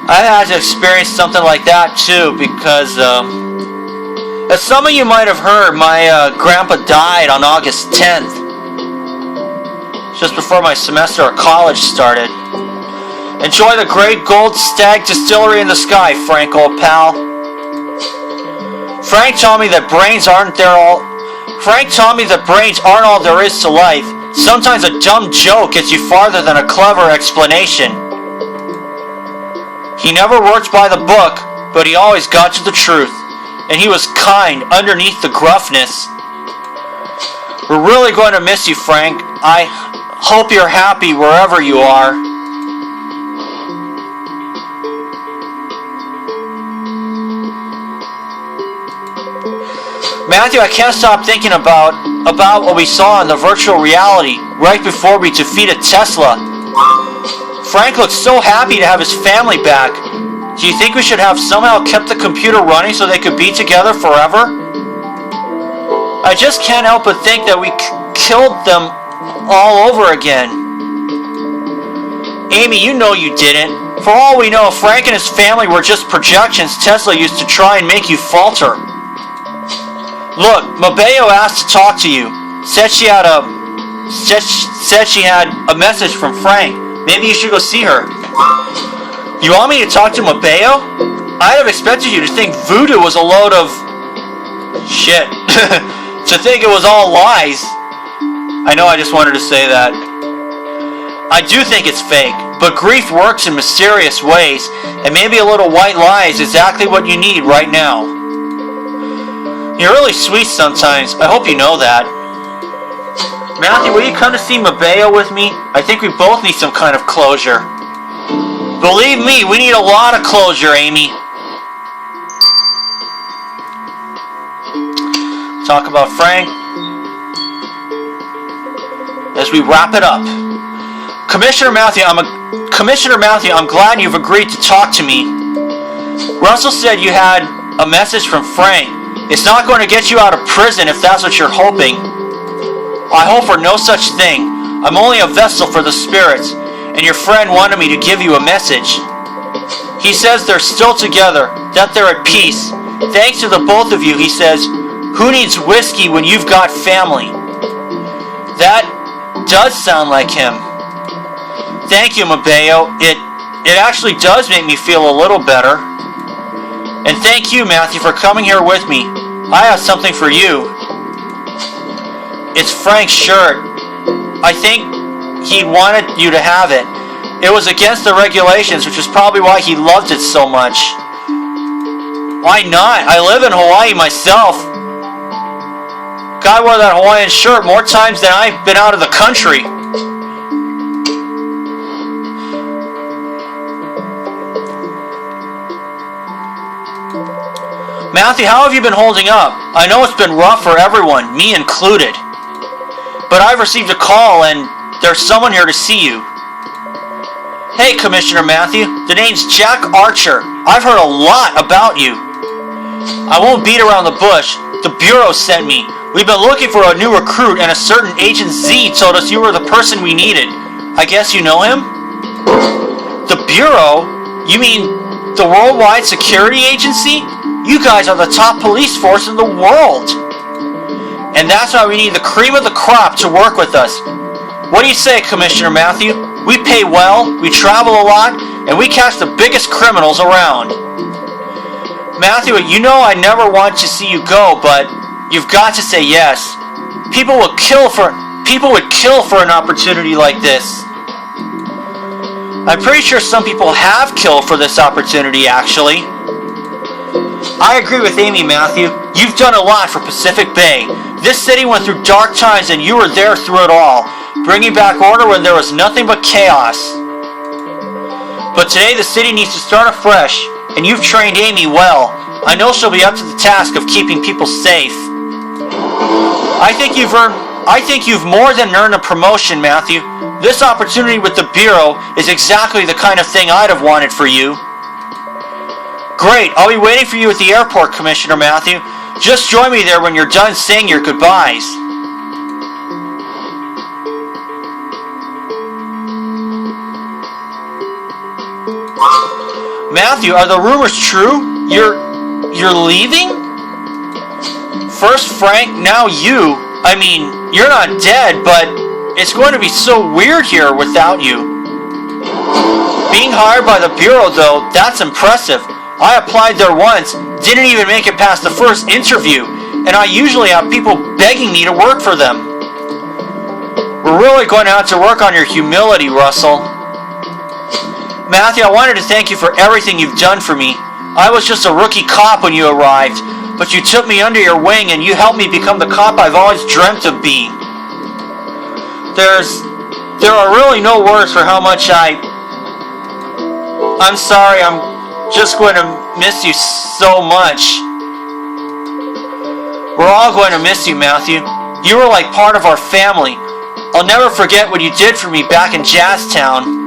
I had to experience something like that too, because as some of you might have heard, my grandpa died on August 10th. Just before my semester of college started. Enjoy the great Gold Stag Distillery in the sky, Frank, old pal. Frank taught me that brains aren't all there is to life. Sometimes a dumb joke gets you farther than a clever explanation. He never worked by the book, but he always got to the truth. And he was kind underneath the gruffness. We're really going to miss you, Frank. I hope you're happy wherever you are. Matthew, I can't stop thinking about what we saw in the virtual reality right before we defeated Tesla. Frank looked so happy to have his family back. Do you think we should have somehow kept the computer running so they could be together forever? I just can't help but think that we killed them all over again. Amy, you know you didn't. For all we know, Frank and his family were just projections Tesla used to try and make you falter. Look, Mabeo asked to talk to you. Said she had a message from Frank. Maybe you should go see her. You want me to talk to Mabeo? I'd have expected you to think voodoo was a load of shit. To think it was all lies. I know I just wanted to say that. I do think it's fake, but grief works in mysterious ways, and maybe a little white lie is exactly what you need right now. You're really sweet sometimes. I hope you know that. Matthew, will you come to see Mabeo with me? I think we both need some kind of closure. Believe me, we need a lot of closure, Amy. Talk about Frank as we wrap it up. Commissioner Matthew, I'm glad you've agreed to talk to me. Russell said you had a message from Frank. It's not going to get you out of prison if that's what you're hoping. I hope for no such thing. I'm only a vessel for the spirits, and your friend wanted me to give you a message. He says they're still together, that they're at peace. Thanks to the both of you, he says, who needs whiskey when you've got family? That does sound like him. Thank you, Mabeo. It actually does make me feel a little better. And thank you, Matthew, for coming here with me. I have something for you. It's Frank's shirt. I think he wanted you to have it. It was against the regulations, which is probably why he loved it so much. Why not? I live in Hawaii myself. Guy wore that Hawaiian shirt more times than I've been out of the country. Matthew, how have you been holding up? I know it's been rough for everyone, me included. But I've received a call and there's someone here to see you. Hey, Commissioner Matthew, the name's Jack Archer. I've heard a lot about you. I won't beat around the bush. The Bureau sent me. We've been looking for a new recruit, and a certain Agent Z told us you were the person we needed. I guess you know him? The Bureau? You mean the Worldwide Security Agency? You guys are the top police force in the world. And that's why we need the cream of the crop to work with us. What do you say, Commissioner Matthew? We pay well, we travel a lot, and we catch the biggest criminals around. Matthew, you know I never want to see you go, but you've got to say yes. People would kill for an opportunity like this. I'm pretty sure some people have killed for this opportunity, actually. I agree with Amy, Matthew. You've done a lot for Pacific Bay. This city went through dark times and you were there through it all, bringing back order when there was nothing but chaos. But today the city needs to start afresh, and you've trained Amy well. I know she'll be up to the task of keeping people safe. I think you've more than earned a promotion, Matthew. This opportunity with the Bureau is exactly the kind of thing I'd have wanted for you. Great, I'll be waiting for you at the airport, Commissioner Matthew. Just join me there when you're done saying your goodbyes. Matthew, are the rumors true? You're leaving? First Frank, now you. I mean, you're not dead, but it's going to be so weird here without you. Being hired by the Bureau, though, that's impressive. I applied there once, didn't even make it past the first interview, and I usually have people begging me to work for them. We're really going to have to work on your humility, Russell. Matthew, I wanted to thank you for everything you've done for me. I was just a rookie cop when you arrived, but you took me under your wing and you helped me become the cop I've always dreamt of being. There are really no words for how much I'm sorry, I'm just going to miss you so much. We're all going to miss you, Matthew. You were like part of our family. I'll never forget what you did for me back in Jazztown.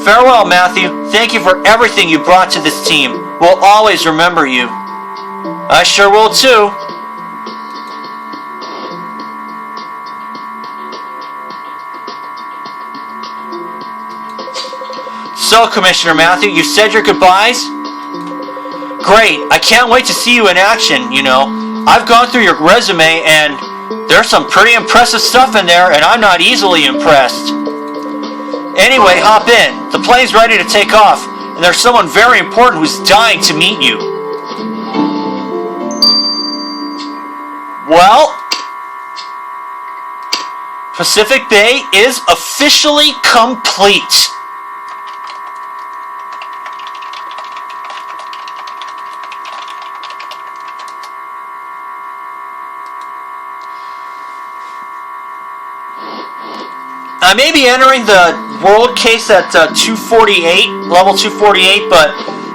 Farewell, Matthew. Thank you for everything you brought to this team. We'll always remember you. I sure will too. So, Commissioner Matthew, you said your goodbyes? Great. I can't wait to see you in action, you know. I've gone through your resume and there's some pretty impressive stuff in there, and I'm not easily impressed. Anyway, hop in. The plane's ready to take off, and there's someone very important who's dying to meet you. Well, Pacific Bay is officially complete. I may be entering the world case at 248, level 248, but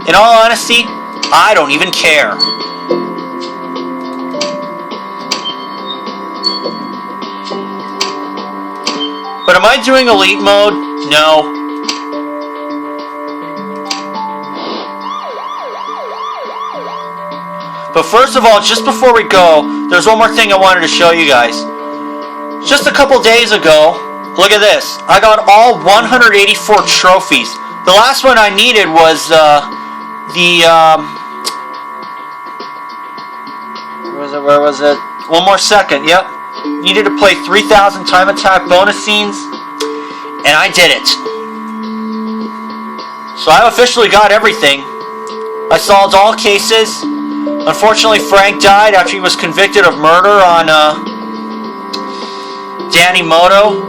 in all honesty, I don't even care. But am I doing elite mode? No. But first of all, just before we go, there's one more thing I wanted to show you guys. Just a couple days ago, look at this. I got all 184 trophies. The last one I needed was where was it? One more second, yep. Needed to play 3,000 time attack bonus scenes, and I did it. So I officially got everything. I solved all cases. Unfortunately, Frank died after he was convicted of murder on Danny Moto.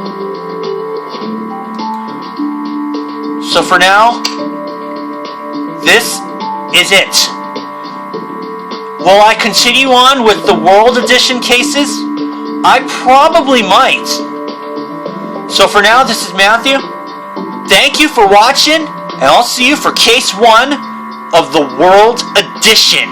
So for now, this is it. Will I continue on with the World Edition cases? I probably might. So for now, this is Matthew. Thank you for watching, and I'll see you for Case 1 of the World Edition.